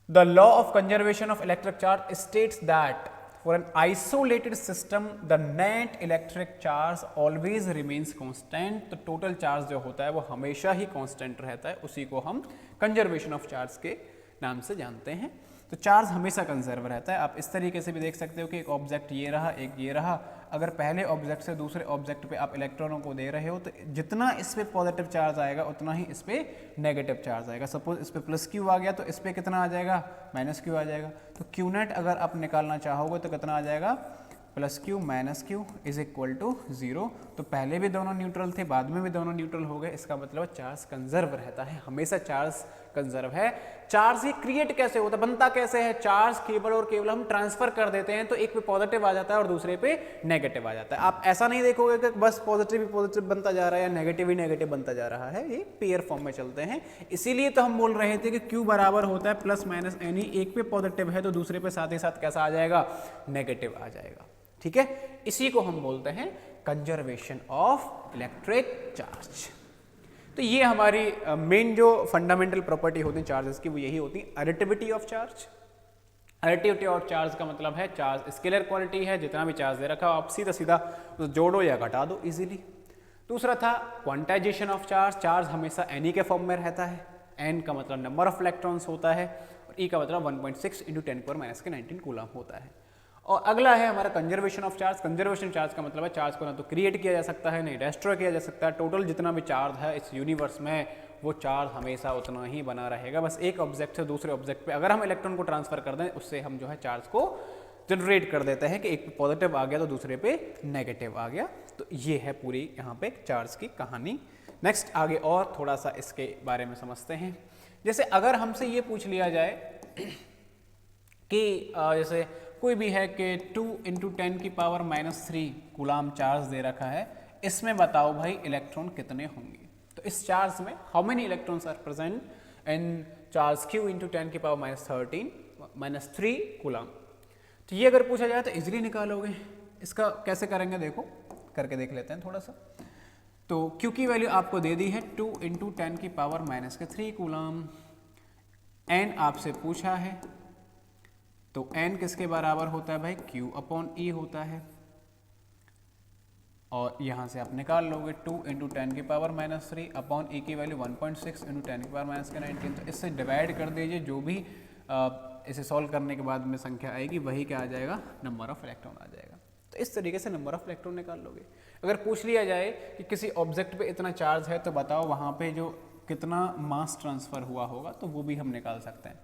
Speaker 1: The law of conservation of electric charge states that for an isolated system the net electric charge always remains constant। तो टोटल चार्ज जो होता है वो हमेशा ही कांस्टेंट रहता है, उसी को हम कंजर्वेशन ऑफ चार्ज के नाम से जानते हैं। तो चार्ज हमेशा कंजर्व रहता है। आप इस तरीके से भी देख सकते हो कि एक ऑब्जेक्ट ये रहा, एक ये रहा। अगर पहले ऑब्जेक्ट से दूसरे ऑब्जेक्ट पे आप इलेक्ट्रॉनों को दे रहे हो तो जितना इस पे पॉजिटिव चार्ज आएगा उतना ही इस पे नेगेटिव चार्ज आएगा। सपोज इस पे प्लस क्यू आ गया तो इस पे कितना आ जाएगा, माइनस क्यू आ जाएगा। तो क्यू नेट अगर आप निकालना चाहोगे तो कितना आ जाएगा, plus q minus q is equal to 0। तो पहले भी दोनों न्यूट्रल थे, बाद में भी दोनों न्यूट्रल हो गए। इसका मतलब चार्ज कंजर्व रहता है, हमेशा चार्ज कंजर्व है। चार्ज ये क्रिएट कैसे होता है, बनता कैसे है, चार्ज केवल और केवल हम ट्रांसफर कर देते हैं। तो एक पे पॉजिटिव आ जाता है और दूसरे पे नेगेटिव आ जाता है। आप ऐसा नहीं देखोगे कि बस पॉजिटिव ही पॉजिटिव बनता जा रहा है या नेगेटिव ही नेगेटिव बनता जा रहा है, ये पेयर फॉर्म में चलते हैं। इसीलिए तो हम बोल रहे थे कि Q बराबर होता है प्लस माइनस एनी, एक पे पॉजिटिव है तो दूसरे पे साथ ही साथ कैसा आ जाएगा, नेगेटिव आ जाएगा, ठीक है। इसी को हम बोलते हैं कंजर्वेशन ऑफ इलेक्ट्रिक चार्ज। तो ये हमारी मेन जो फंडामेंटल प्रॉपर्टी होती है चार्जेस की वो यही होती है, additivity of charge. Additivity of charge का मतलब है चार्ज स्केलर क्वांटिटी है, जितना भी चार्ज दे रखा हो आप सीधा सीधा जोड़ो या घटा दो इजीली। दूसरा था क्वांटाइजेशन ऑफ चार्ज। चार्ज हमेशा एनी के फॉर्म में रहता है। एन का मतलब नंबर ऑफ इलेक्ट्रॉन्स होता है और ई का मतलब 1.6 × 10⁻⁻⁹ कूलम होता है। और अगला है हमारा conservation of charge. Conservation charge का मतलब है चार्ज को ना तो क्रिएट किया जा सकता है, नहीं डिस्ट्रॉय किया जा सकता है। टोटल जितना भी चार्ज है इस यूनिवर्स में वो चार्ज हमेशा उतना ही बना रहेगा। बस एक ऑब्जेक्ट से दूसरे ऑब्जेक्ट पे अगर हम इलेक्ट्रॉन को ट्रांसफर कर दें उससे हम जो है चार्ज को जनरेट कर देते हैं कि एक पे पॉजिटिव आ गया तो दूसरे पे नेगेटिव आ गया। तो ये है पूरी यहाँ पे चार्ज की कहानी। नेक्स्ट आगे और थोड़ा सा इसके बारे में समझते हैं। जैसे अगर हमसे ये पूछ लिया जाए कि जैसे कोई भी है कि 2 × 10⁻³ कूलम चार्ज दे रखा है, इसमें बताओ भाई इलेक्ट्रॉन कितने होंगे। तो इस चार्ज में how many electrons are present in charge Q × 10⁻³ coulomb. तो ये अगर पूछा जाए तो इजीली निकालोगे। इसका कैसे करेंगे देखो, करके देख लेते हैं थोड़ा सा। तो Q की वैल्यू आपको दे दी है 2 × 10⁻³ कूलम। N आपसे पूछा है तो n किसके बराबर होता है भाई, Q/E होता है। और यहाँ से आप निकाल लोगे 2 × 10⁻³ अपॉन E की वैल्यू 1.6 × 10⁻⁻⁹। तो इससे डिवाइड कर दीजिए, जो भी इसे सॉल्व करने के बाद में संख्या आएगी वही क्या आ जाएगा, नंबर ऑफ इलेक्ट्रॉन आ जाएगा। तो इस तरीके से नंबर ऑफ इलेक्ट्रॉन निकाल लोगे। अगर पूछ लिया जाए कि किसी ऑब्जेक्ट पे इतना चार्ज है तो बताओ वहाँ पे जो कितना मास ट्रांसफर हुआ होगा, तो वो भी हम निकाल सकते हैं।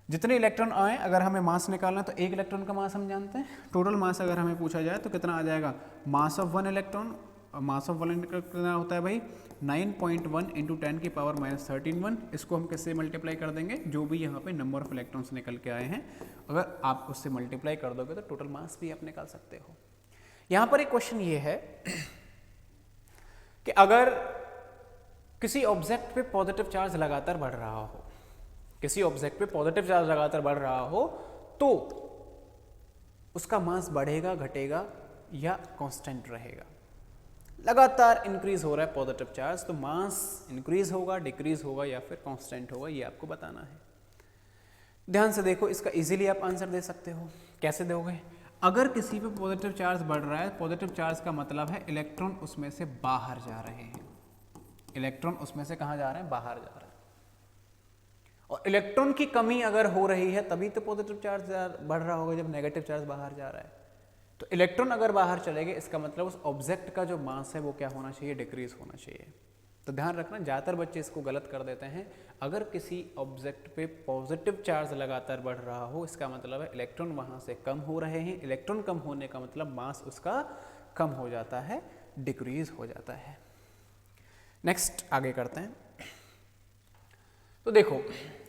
Speaker 1: जितने इलेक्ट्रॉन आए अगर हमें मास निकालना है तो एक इलेक्ट्रॉन का मास हम जानते हैं। टोटल मास अगर हमें पूछा जाए तो कितना आ जाएगा, mass of one electron. Mass of one electron कितना होता है भाई, 9.1 × 10⁻⁻13। इसको हम किससे मल्टीप्लाई कर देंगे, जो भी यहाँ पे नंबर ऑफ इलेक्ट्रॉन्स निकल के आए हैं अगर आप उससे मल्टीप्लाई कर दोगे तो टोटल मास भी आप निकाल सकते हो। यहाँ पर एक क्वेश्चन ये है कि अगर किसी ऑब्जेक्ट पे पॉजिटिव चार्ज लगातार बढ़ रहा हो, किसी ऑब्जेक्ट पे पॉजिटिव चार्ज लगातार बढ़ रहा हो तो उसका मास बढ़ेगा, घटेगा या कांस्टेंट रहेगा। लगातार इंक्रीज हो रहा है पॉजिटिव चार्ज, तो मास इंक्रीज होगा, डिक्रीज होगा या फिर कांस्टेंट होगा, ये आपको बताना है। ध्यान से देखो, इसका इजीली आप आंसर दे सकते हो। कैसे दोगे, अगर किसी पे पॉजिटिव चार्ज बढ़ रहा है, पॉजिटिव चार्ज का मतलब है इलेक्ट्रॉन उसमें से बाहर जा रहे हैं। इलेक्ट्रॉन उसमें से कहाँ जा रहे हैं, बाहर जा रहे हैं। और इलेक्ट्रॉन की कमी अगर हो रही है तभी तो पॉजिटिव चार्ज बढ़ रहा होगा, जब नेगेटिव चार्ज बाहर जा रहा है। तो इलेक्ट्रॉन अगर बाहर चले गए इसका मतलब उस ऑब्जेक्ट का जो मास है वो क्या होना चाहिए, डिक्रीज होना चाहिए। तो ध्यान रखना, ज़्यादातर बच्चे इसको गलत कर देते हैं। अगर किसी ऑब्जेक्ट पे पॉजिटिव चार्ज लगातार बढ़ रहा हो, इसका मतलब है इलेक्ट्रॉन वहाँ से कम हो रहे हैं। इलेक्ट्रॉन कम होने का मतलब मास उसका कम हो जाता है, डिक्रीज हो जाता है। नेक्स्ट आगे करते हैं। तो देखो,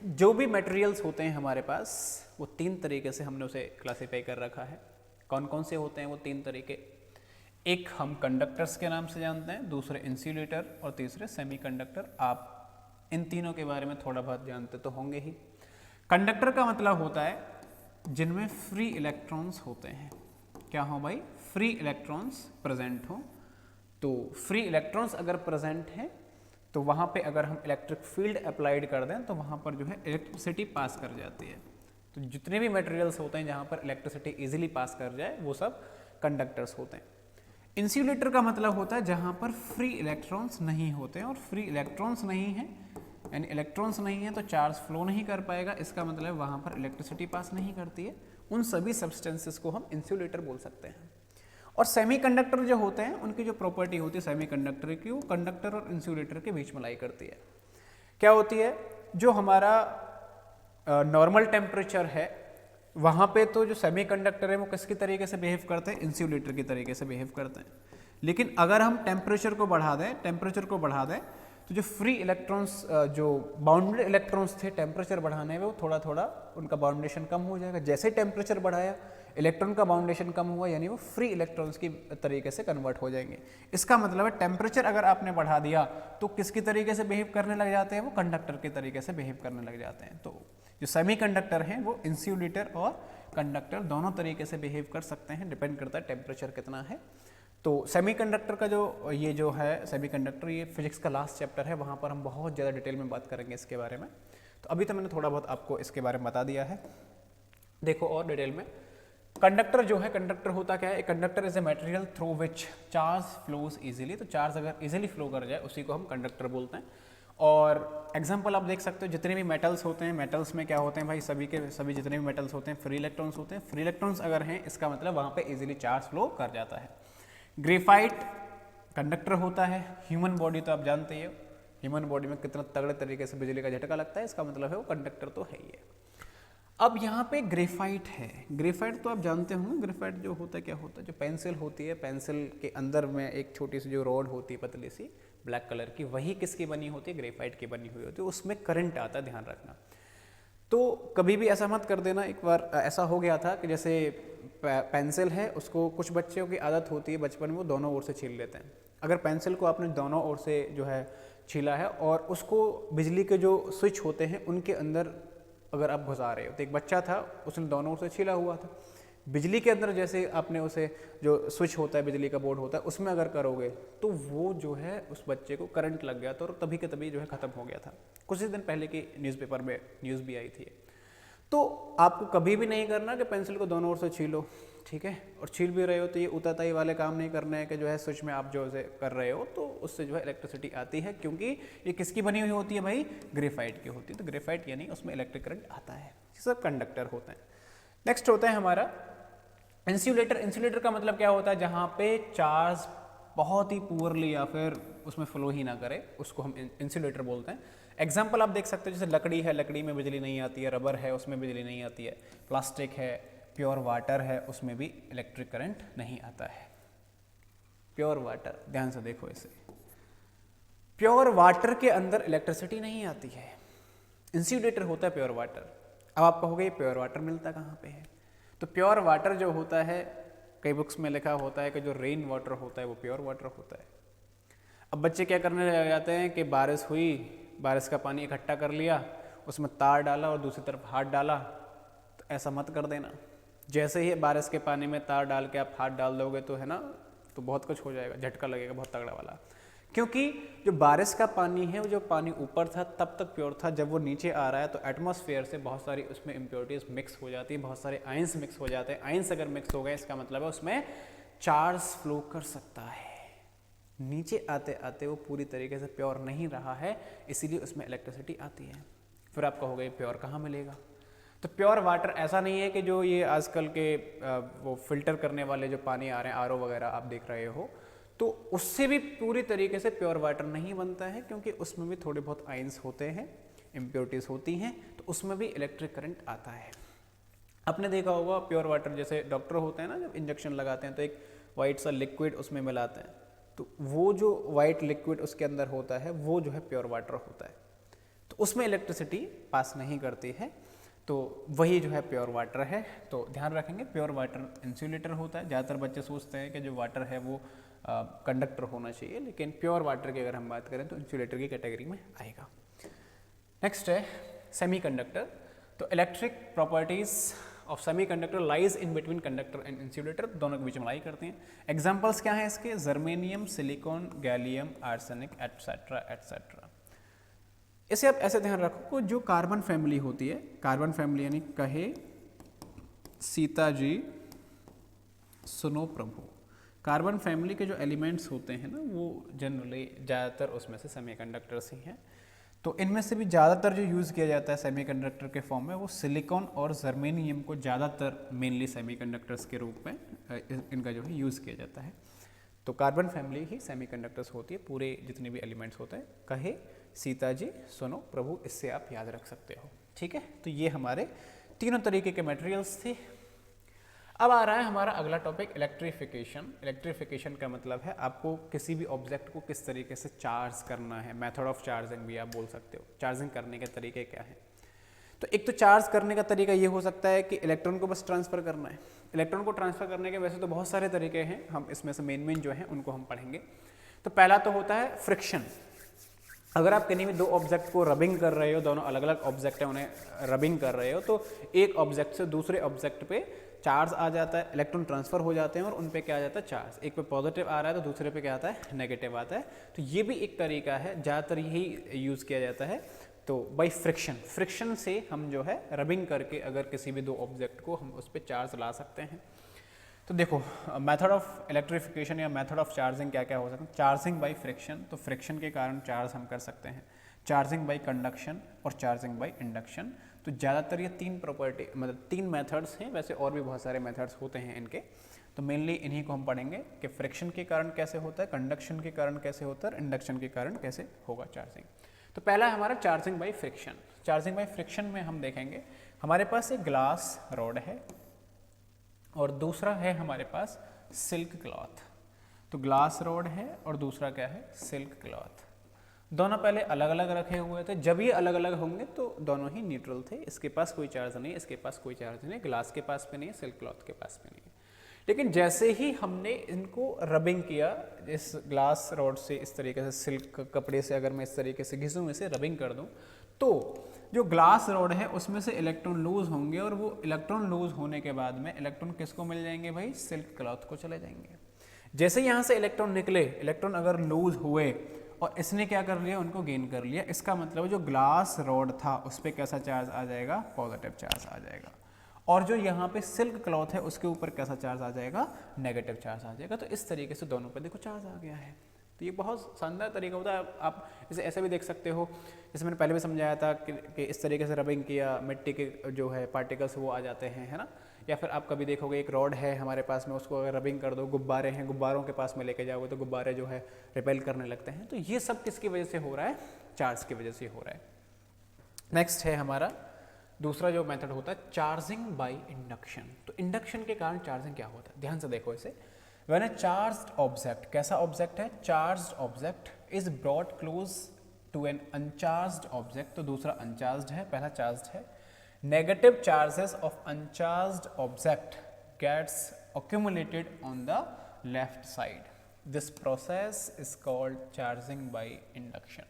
Speaker 1: जो भी मटेरियल्स होते हैं हमारे पास, वो 3 तरीके से हमने उसे क्लासीफाई कर रखा है। कौन कौन से होते हैं वो 3 तरीके? एक हम कंडक्टर्स के नाम से जानते हैं, दूसरे इंसुलेटर और तीसरे सेमीकंडक्टर। आप इन तीनों के बारे में थोड़ा बहुत जानते तो होंगे ही। कंडक्टर का मतलब होता है जिनमें फ्री इलेक्ट्रॉन्स होते हैं। क्या हो भाई? फ्री इलेक्ट्रॉन्स प्रेजेंट हो। तो फ्री इलेक्ट्रॉन्स अगर प्रेजेंट हैं तो वहाँ पे अगर हम इलेक्ट्रिक फील्ड अप्लाइड कर दें तो वहाँ पर जो है इलेक्ट्रिसिटी पास कर जाती है। तो जितने भी मटेरियल्स होते हैं जहाँ पर इलेक्ट्रिसिटी इजीली पास कर जाए वो सब कंडक्टर्स होते हैं। इंसुलेटर का मतलब होता है जहाँ पर फ्री इलेक्ट्रॉन्स नहीं होते हैं, और फ्री इलेक्ट्रॉन्स नहीं है यानी इलेक्ट्रॉन्स नहीं है तो चार्ज फ्लो नहीं कर पाएगा। इसका मतलब वहाँ पर इलेक्ट्रिसिटी पास नहीं करती है। उन सभी सब्सटेंसेस को हम इंसुलेटर बोल सकते हैं। और सेमीकंडक्टर जो होते हैं उनकी जो प्रॉपर्टी होती है सेमीकंडक्टर की, वो कंडक्टर और इंसुलेटर के बीच में लाई करती है। क्या होती है? जो हमारा नॉर्मल टेम्परेचर है वहाँ पे तो जो सेमीकंडक्टर है वो किसकी तरीके से बिहेव करते हैं? इंसुलेटर की तरीके से बिहेव करते हैं। लेकिन अगर हम टेम्परेचर को बढ़ा दें तो जो फ्री इलेक्ट्रॉन्स, जो बाउंडेड इलेक्ट्रॉन्स थे, टेम्परेचर बढ़ाने में वो थोड़ा थोड़ा उनका बाउंडेशन कम हो जाएगा। जैसे टेम्परेचर बढ़ाया इलेक्ट्रॉन का बाउंडेशन कम हुआ, यानी वो फ्री इलेक्ट्रॉन्स की तरीके से कन्वर्ट हो जाएंगे। इसका मतलब है टेम्परेचर अगर आपने बढ़ा दिया तो किसकी तरीके से बिहेव करने लग जाते हैं? वो कंडक्टर के तरीके से बिहेव करने लग जाते हैं। तो जो सेमीकंडक्टर हैं वो इंसुलेटर और कंडक्टर दोनों तरीके से बिहेव कर सकते हैं, डिपेंड करता है टेम्परेचर कितना है। तो सेमीकंडक्टर का जो है सेमीकंडक्टर, ये फिजिक्स का लास्ट चैप्टर है, वहाँ पर हम बहुत ज़्यादा डिटेल में बात करेंगे इसके बारे में। तो अभी तो मैंने थोड़ा बहुत आपको इसके बारे में बता दिया है। देखो और डिटेल में, कंडक्टर जो है, कंडक्टर होता क्या है? Conductor is a material through which charge flows easily. तो चार्ज अगर इजीली फ्लो कर जाए उसी को हम कंडक्टर बोलते हैं। और एग्जांपल आप देख सकते हो, जितने भी मेटल्स होते हैं, मेटल्स में क्या होते हैं भाई? सभी के सभी जितने भी मेटल्स होते हैं फ्री इलेक्ट्रॉन्स होते हैं। फ्री इलेक्ट्रॉन्स अगर हैं इसका मतलब वहाँ पे इजीली चार्ज फ्लो कर जाता है। ग्रेफाइट कंडक्टर होता है। ह्यूमन बॉडी तो आप जानते ही हो, ह्यूमन बॉडी में कितना तगड़े तरीके से बिजली का झटका लगता है, इसका मतलब है वो कंडक्टर तो है ही है। अब यहाँ पे ग्रेफाइट है। ग्रेफाइट तो आप जानते होंगे, ग्रेफाइट जो होता है क्या होता है? जो पेंसिल होती है, पेंसिल के अंदर में एक छोटी सी जो रॉड होती है पतली सी ब्लैक कलर की, वही किसकी बनी होती है? ग्रेफाइट की बनी हुई होती है। उसमें करंट आता है, ध्यान रखना। तो कभी भी ऐसा मत कर देना। एक बार ऐसा हो गया था कि जैसे पेंसिल है, उसको कुछ बच्चों की आदत होती है बचपन में वो दोनों ओर से छील लेते हैं। अगर पेंसिल को आपने दोनों ओर से जो है छीला है और उसको बिजली के जो स्विच होते हैं उनके अंदर अगर आप घुसा रहे हो, तो एक बच्चा था उसने दोनों ओर से छीला हुआ था, बिजली के अंदर जैसे आपने उसे जो स्विच होता है, बिजली का बोर्ड होता है, उसमें अगर करोगे तो वो जो है उस बच्चे को करंट लग गया था और तभी के तभी जो है ख़त्म हो गया था। कुछ ही दिन पहले की न्यूज़पेपर में न्यूज़ भी आई थी। तो आपको कभी भी नहीं करना कि पेंसिल को दोनों ओर से छीलो, ठीक है? और छील भी रहे हो तो ये उताताई वाले काम नहीं करने हैं कि जो है स्विच में आप जो है कर रहे हो तो उससे जो है इलेक्ट्रिसिटी आती है, क्योंकि ये किसकी बनी हुई होती है भाई? ग्रेफाइट की होती है। तो ग्रेफाइट यानी उसमें इलेक्ट्रिक करंट आता है। ये सब कंडक्टर होते हैं। नेक्स्ट होता है हमारा इंसुलेटर। इंसुलेटर का मतलब क्या होता है? जहाँ पे चार्ज बहुत ही पुअरली या फिर उसमें फ्लो ही ना करे, उसको हम इंसुलेटर बोलते हैं। एग्जाम्पल आप देख सकते हो, जैसे लकड़ी है, लकड़ी में बिजली नहीं आती है, रबर है उसमें बिजली नहीं आती है, प्लास्टिक है, प्योर वाटर है, उसमें भी इलेक्ट्रिक करंट नहीं आता है। प्योर वाटर, ध्यान से देखो इसे, प्योर वाटर के अंदर इलेक्ट्रिसिटी नहीं आती है। इंसुलेटर होता है प्योर वाटर। अब आप कहोगे प्योर वाटर मिलता कहाँ पे है? तो प्योर वाटर जो होता है, कई बुक्स में लिखा होता है कि जो रेन वाटर होता है वो प्योर वाटर होता है। अब बच्चे क्या करने लग जाते हैं कि बारिश हुई, बारिश का पानी इकट्ठा कर लिया, उसमें तार डाला और दूसरी तरफ हाथ डाला। तो ऐसा मत कर देना। जैसे ही बारिश के पानी में तार डाल के आप हाथ डाल दोगे तो है ना, तो बहुत कुछ हो जाएगा, झटका लगेगा बहुत तगड़ा वाला। क्योंकि जो बारिश का पानी है, वो जो पानी ऊपर था तब तक प्योर था, जब वो नीचे आ रहा है तो एटमॉस्फेयर से बहुत सारी उसमें इम्प्योरिटीज मिक्स हो जाती है, बहुत सारे आयंस मिक्स हो जाते हैं। आयंस अगर मिक्स हो गए इसका मतलब है उसमें चार्ज फ्लो कर सकता है। नीचे आते आते वो पूरी तरीके से प्योर नहीं रहा है, इसीलिए उसमें इलेक्ट्रिसिटी आती है। फिर आप कहोगे प्योर कहाँ मिलेगा? तो प्योर वाटर ऐसा नहीं है कि जो ये आजकल के वो फिल्टर करने वाले जो पानी आ रहे हैं, आरओ वगैरह आप देख रहे हो, तो उससे भी पूरी तरीके से प्योर वाटर नहीं बनता है, क्योंकि उसमें भी थोड़े बहुत आयंस होते हैं, इम्प्योरिटीज होती हैं, तो उसमें भी इलेक्ट्रिक करंट आता है। आपने देखा होगा प्योर वाटर, जैसे डॉक्टर होते हैं ना, जब इंजेक्शन लगाते हैं तो एक वाइट सा लिक्विड उसमें मिलाते हैं, तो वो जो वाइट लिक्विड उसके अंदर होता है वो जो है प्योर वाटर होता है, तो उसमें इलेक्ट्रिसिटी पास नहीं करती है, तो वही जो है प्योर वाटर है। तो ध्यान रखेंगे प्योर वाटर इंसुलेटर होता है। ज़्यादातर बच्चे सोचते हैं कि जो वाटर है वो कंडक्टर होना चाहिए, लेकिन प्योर वाटर की अगर हम बात करें तो इंसुलेटर की कैटेगरी में आएगा। नेक्स्ट है सेमीकंडक्टर। तो electric properties of semiconductor lies in between conductor and insulator, दोनों के बीच में लाई करती हैं। एग्जांपल्स क्या हैं इसके? Germanium, silicon, gallium, arsenic etcetera etcetera. इसे आप ऐसे ध्यान रखो, जो कार्बन फैमिली होती है, कार्बन फैमिली यानी कहे सीता जी सुनो प्रभु, कार्बन फैमिली के जो एलिमेंट्स होते हैं ना, वो जनरली ज़्यादातर उसमें से सेमीकंडक्टर्स ही हैं। तो इनमें से भी ज़्यादातर जो यूज़ किया जाता है सेमीकंडक्टर के फॉर्म में, वो सिलिकॉन और जर्मेनियम को ज़्यादातर मेनली सेमीकंडक्टर्स के रूप में इनका जो है यूज़ किया जाता है। तो कार्बन फैमिली ही सेमीकंडक्टर्स होती है, पूरे जितने भी एलिमेंट्स होते हैं। कहे सीता जी सुनो प्रभु, इससे आप याद रख सकते हो। ठीक है, तो ये हमारे तीनों तरीके के मटेरियल्स थे। अब आ रहा है हमारा अगला टॉपिक, इलेक्ट्रिफिकेशन। इलेक्ट्रिफिकेशन का मतलब है आपको किसी भी ऑब्जेक्ट को किस तरीके से चार्ज करना है, मेथड ऑफ चार्जिंग भी आप बोल सकते हो। चार्जिंग करने के तरीके क्या हैं? तो एक तो चार्ज करने का तरीका ये हो सकता है कि इलेक्ट्रॉन को बस ट्रांसफ़र करना है। इलेक्ट्रॉन को ट्रांसफ़र करने के वैसे तो बहुत सारे तरीके हैं, हम इसमें से मेन जो हैं उनको हम पढ़ेंगे। तो पहला तो होता है फ्रिक्शन। अगर आप कहीं भी दो ऑब्जेक्ट को रबिंग कर रहे हो, दोनों अलग अलग ऑब्जेक्ट हैं, उन्हें रबिंग कर रहे हो, तो एक ऑब्जेक्ट से दूसरे ऑब्जेक्ट पे चार्ज आ जाता है, इलेक्ट्रॉन ट्रांसफर हो जाते हैं और उन पे क्या आ जाता है? चार्ज। एक पे पॉजिटिव आ रहा है तो दूसरे पे क्या आता है? नेगेटिव आता है। तो ये भी एक तरीका है, ज़्यादातर यही यूज़ किया जाता है। तो बाई फ्रिक्शन, फ्रिक्शन से हम जो है रबिंग करके अगर किसी भी दो ऑब्जेक्ट को हम उस पर चार्ज ला सकते हैं। तो देखो मेथड ऑफ इलेक्ट्रिफिकेशन या मेथड ऑफ चार्जिंग क्या क्या हो सकता है? चार्जिंग बाई फ्रिक्शन, तो फ्रिक्शन के कारण चार्ज हम कर सकते हैं। चार्जिंग बाई कंडक्शन और चार्जिंग बाई इंडक्शन। तो ज़्यादातर ये तीन प्रॉपर्टी, मतलब तीन मेथड्स हैं, वैसे और भी बहुत सारे मेथड्स होते हैं इनके। तो मेनली इन्हीं को हम पढ़ेंगे कि फ्रिक्शन के कारण कैसे होता है, कंडक्शन के कारण कैसे होता है और इंडक्शन के कारण कैसे होगा चार्जिंग। तो पहला है हमारा charging by friction. Charging by friction में हम देखेंगे हमारे पास एक ग्लास रॉड है और दूसरा है हमारे पास सिल्क क्लॉथ। तो ग्लास रॉड है और दूसरा क्या है? Silk cloth. दोनों पहले अलग अलग रखे हुए थे, जब ये अलग अलग होंगे तो दोनों ही न्यूट्रल थे। इसके पास कोई चार्ज नहीं, इसके पास कोई चार्ज नहीं, ग्लास के पास भी नहीं है, सिल्क क्लॉथ के पास भी नहीं है। लेकिन जैसे ही हमने इनको रबिंग किया, इस ग्लास रॉड से इस तरीके से, सिल्क कपड़े से अगर मैं इस तरीके से घिसूँ, इसे रबिंग कर दूँ, तो जो ग्लास रॉड है उसमें से इलेक्ट्रॉन लूज होंगे और वो इलेक्ट्रॉन लूज होने के बाद में इलेक्ट्रॉन किसको मिल जाएंगे भाई? सिल्क क्लॉथ को चले जाएंगे। जैसे यहाँ से इलेक्ट्रॉन निकले, इलेक्ट्रॉन अगर लूज हुए और इसने क्या कर लिया? उनको गेन कर लिया। इसका मतलब जो ग्लास रॉड था उस पर कैसा चार्ज आ जाएगा? पॉजिटिव चार्ज आ जाएगा। और जो यहाँ पे सिल्क क्लॉथ है उसके ऊपर कैसा चार्ज आ जाएगा? नेगेटिव चार्ज आ जाएगा। तो इस तरीके से दोनों पे देखो चार्ज आ गया है। तो ये बहुत शानदार तरीका होता है। आप इसे ऐसे भी देख सकते हो, जैसे मैंने पहले भी समझाया था कि इस तरीके से रबिंग किया, मिट्टी के जो है पार्टिकल्स वो आ जाते हैं, है ना। या फिर आप कभी देखोगे एक रॉड है हमारे पास में, उसको अगर रबिंग कर दो, गुब्बारे हैं, गुब्बारों के पास में लेके जाओगे तो गुब्बारे जो है रिपेल करने लगते हैं। तो ये सब किसकी वजह से हो रहा है? चार्ज की वजह से हो रहा है। नेक्स्ट है हमारा दूसरा जो मेथड होता है चार्जिंग बाई इंडक्शन। तो इंडक्शन के कारण चार्जिंग क्या होता है? ध्यान से देखो इसे। When a charged object, कैसा ऑब्जेक्ट है? Charged object is brought close to an uncharged object. तो दूसरा अनचार्ज्ड है, पहला चार्ज्ड है। Negative charges of uncharged object gets accumulated on the left side. This process is called charging by induction.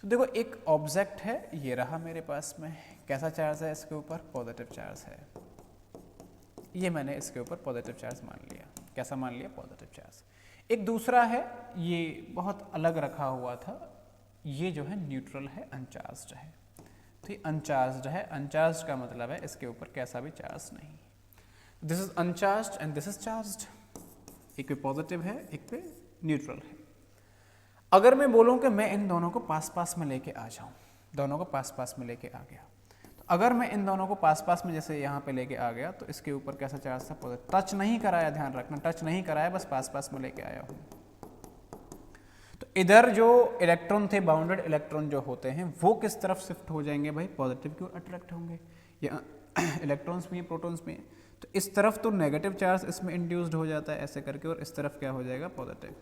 Speaker 1: तो देखो एक ऑब्जेक्ट है, ये रहा मेरे पास में, कैसा चार्ज है इसके ऊपर? पॉजिटिव चार्ज है। ये मैंने इसके ऊपर पॉजिटिव चार्ज मान लिया। कैसा मान लिया? Positive charge. एक दूसरा है, ये बहुत अलग रखा हुआ था, ये जो है न्यूट्रल है, अनचार्ज्ड है। तो ये अनचार्ज्ड है। अनचार्ज्ड का मतलब है इसके ऊपर कैसा भी चार्ज नहीं। This is uncharged and this is charged. एक पे पॉजिटिव है, एक पे न्यूट्रल है। अगर मैं बोलूं कि मैं इन दोनों को पास पास में लेके आ जाऊं, दोनों को पास पास में लेके आ गया, तो अगर मैं इन दोनों को पास पास में जैसे यहाँ पे लेके आ गया, तो इसके ऊपर कैसा चार्ज था? पॉजिटिव। टच नहीं कराया, ध्यान रखना, टच नहीं कराया, बस पास पास में लेके आया हूँ। इधर जो इलेक्ट्रॉन थे, बाउंडेड इलेक्ट्रॉन जो होते हैं, वो किस तरफ शिफ्ट हो जाएंगे भाई, पॉजिटिव की ओर अट्रैक्ट होंगे। या इलेक्ट्रॉन्स में, प्रोटॉन्स में, तो इस तरफ तो नेगेटिव चार्ज इसमें इंड्यूस्ड हो जाता है ऐसे करके, और इस तरफ क्या हो जाएगा, पॉजिटिव।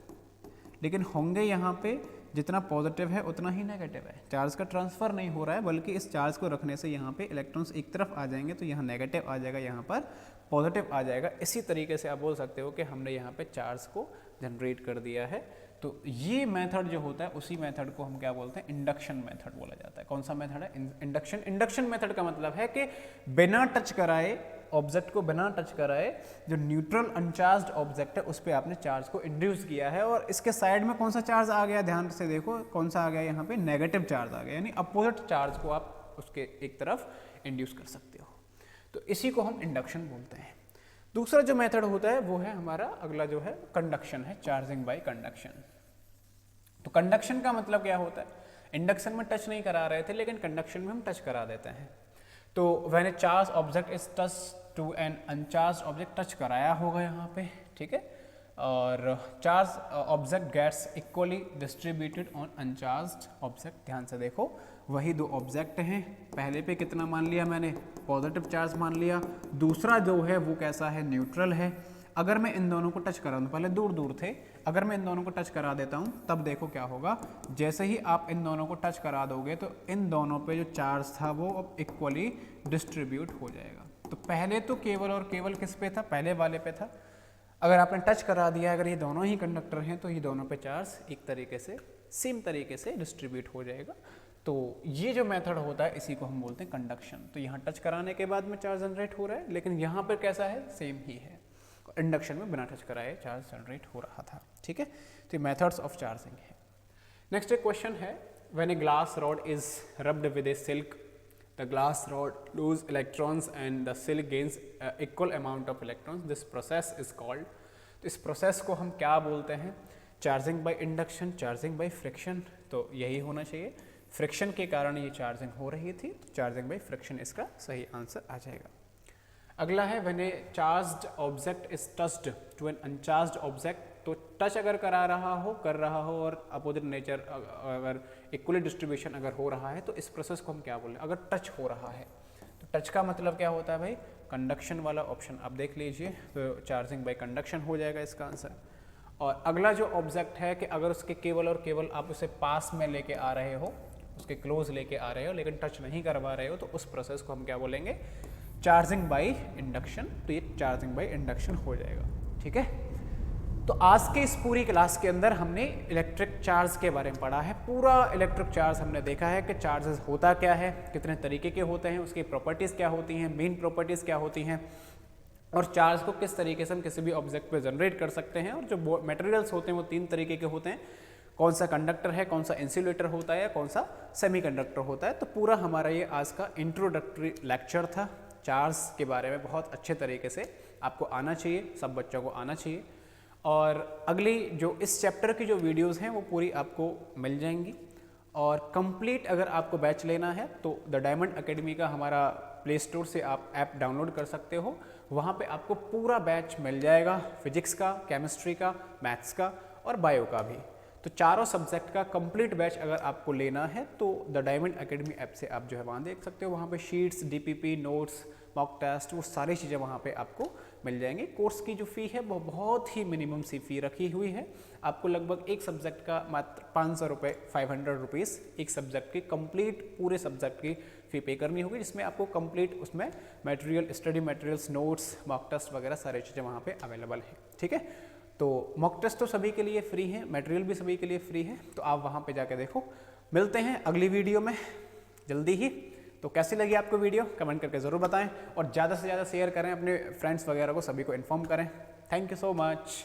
Speaker 1: लेकिन होंगे यहाँ पे जितना पॉजिटिव है उतना ही नेगेटिव है, चार्ज का ट्रांसफर नहीं हो रहा है, बल्कि इस चार्ज को रखने से यहाँ पे इलेक्ट्रॉन्स एक तरफ आ जाएंगे, तो यहाँ नेगेटिव आ जाएगा, यहाँ पर पॉजिटिव आ जाएगा। इसी तरीके से आप बोल सकते हो कि हमने यहाँ पे चार्ज को जनरेट कर दिया है। तो ये मेथड जो होता है, उसी मेथड को हम क्या बोलते हैं, इंडक्शन मेथड बोला जाता है। कौन सा मेथड है, इंडक्शन। इंडक्शन मेथड का मतलब है कि बिना टच कराए, ऑब्जेक्ट को बिना टच कराए, जो न्यूट्रल अनचार्ज्ड ऑब्जेक्ट है उस पर आपने चार्ज को इंड्यूस किया है, और इसके साइड में कौन सा चार्ज आ गया, ध्यान से देखो कौन सा आ गया, यहाँ पे नेगेटिव चार्ज आ गया, यानी अपोजिट चार्ज को आप उसके एक तरफ इंड्यूस कर सकते हो। तो इसी को हम इंडक्शन बोलते हैं। दूसरा जो मेथड होता है वो है हमारा अगला जो है कंडक्शन है, चार्जिंग बाय कंडक्शन। तो कंडक्शन का मतलब क्या होता है, इंडक्शन में टच नहीं करा रहे थे, लेकिन कंडक्शन में हम टच करा देते हैं। तो when a charge object is touch to an uncharge object, touch कराया होगा यहाँ पे, ठीक है, और charge object gets equally distributed on uncharged object. ध्यान से देखो, वही दो ऑब्जेक्ट हैं, पहले पे कितना मान लिया मैंने, पॉजिटिव चार्ज मान लिया, दूसरा जो है वो कैसा है, न्यूट्रल है। अगर मैं इन दोनों को टच करा दूँ, पहले दूर दूर थे, अगर मैं इन दोनों को टच करा देता हूँ, तब देखो क्या होगा, जैसे ही आप इन दोनों को टच करा दोगे तो इन दोनों पे जो चार्ज था वो अब इक्वली डिस्ट्रीब्यूट हो जाएगा। तो पहले तो केवल और केवल किस पे था, पहले वाले पे था। अगर आपने टच करा दिया, अगर ये दोनों ही कंडक्टर हैं, तो ये दोनों पे चार्ज एक तरीके से, सेम तरीके से डिस्ट्रीब्यूट हो जाएगा। तो ये जो मेथड होता है इसी को हम बोलते हैं कंडक्शन। तो यहाँ टच कराने के बाद में चार्ज जनरेट हो रहा है, लेकिन यहाँ पर कैसा है, सेम ही है। इंडक्शन में बिना टच कराए चार्ज जनरेट हो रहा था, ठीक है। तो मेथड्स ऑफ चार्जिंग है। नेक्स्ट एक क्वेश्चन है, when a glass rod is rubbed with A silk, the glass rod loose electrons and the silk gains equal amount of electrons, this process is called. तो इस process को हम क्या बोलते हैं, charging by induction, charging by friction. तो यही होना चाहिए, फ्रिक्शन के कारण ये चार्जिंग हो रही थी, तो चार्जिंग बाय फ्रिक्शन इसका सही आंसर आ जाएगा। अगला है, when a charged object is touched to an uncharged object, तो टच अगर कर रहा हो और अपोजिट नेचर अगर इक्वली डिस्ट्रीब्यूशन अगर हो रहा है, तो इस प्रोसेस को हम क्या बोलें, अगर टच हो रहा है। तो टच का मतलब क्या होता है भाई, कंडक्शन वाला ऑप्शन आप देख लीजिए, तो चार्जिंग बाय कंडक्शन हो जाएगा इसका आंसर। और अगला जो ऑब्जेक्ट है कि अगर उसके केवल और केवल आप उसे पास में लेके आ रहे हो, उसके क्लोज लेके आ रहे हो, लेकिन टच नहीं करवा रहे हो, तो उस प्रोसेस को हम क्या बोलेंगे, चार्जिंग बाय इंडक्शन। तो ये चार्जिंग बाय इंडक्शन हो जाएगा, ठीक है। तो आज के इस पूरी क्लास के अंदर हमने इलेक्ट्रिक चार्ज के बारे में पढ़ा है। पूरा इलेक्ट्रिक चार्ज हमने देखा है कि चार्जेस होता क्या है, कितने तरीके के होते हैं, उसकी प्रॉपर्टीज़ क्या होती हैं, मेन प्रॉपर्टीज़ क्या होती हैं, और चार्ज को किस तरीके से हम किसी भी ऑब्जेक्ट पे जनरेट कर सकते हैं। और जो मटेरियल्स होते हैं वो 3 तरीके के होते हैं, कौन सा कंडक्टर है, कौन सा इंसुलेटर होता है, कौन सा सेमीकंडक्टर होता है। तो पूरा हमारा ये आज का इंट्रोडक्टरी लेक्चर था चार्ज के बारे में। बहुत अच्छे तरीके से आपको आना चाहिए, सब बच्चों को आना चाहिए। और अगली जो इस चैप्टर की जो वीडियोस हैं वो पूरी आपको मिल जाएंगी। और कंप्लीट अगर आपको बैच लेना है तो द डायमंड एकेडमी का हमारा प्ले स्टोर से आप ऐप डाउनलोड कर सकते हो। वहाँ पे आपको पूरा बैच मिल जाएगा, फिजिक्स का, केमिस्ट्री का, मैथ्स का और बायो का भी। तो चारों सब्जेक्ट का कंप्लीट बैच अगर आपको लेना है तो द डायमंड एकेडमी ऐप से आप जो है वहाँ देख सकते हो। वहाँ पे sheets, DPP, notes, mock test, वो सारी चीज़ें वहाँ पे आपको मिल जाएंगी। कोर्स की जो फ़ी है वो बहुत ही मिनिमम सी फ़ी रखी हुई है। आपको लगभग एक सब्जेक्ट का मात्र 500 रुपये, 500 रुपीज़ एक सब्जेक्ट की कंप्लीट पूरे सब्जेक्ट की फ़ी पे करनी होगी, जिसमें आपको कंप्लीट उसमें material, study materials, notes, mock test वगैरह सारी चीज़ें वहाँ पे अवेलेबल हैं, ठीक है। तो मॉक टेस्ट तो सभी के लिए फ्री है, मटेरियल भी सभी के लिए फ्री है, तो आप वहाँ पे जाके देखो। मिलते हैं अगली वीडियो में जल्दी ही। तो कैसी लगी आपको वीडियो कमेंट करके ज़रूर बताएं और ज़्यादा से ज़्यादा शेयर करें, अपने फ्रेंड्स वगैरह को सभी को इन्फॉर्म करें। Thank you so much.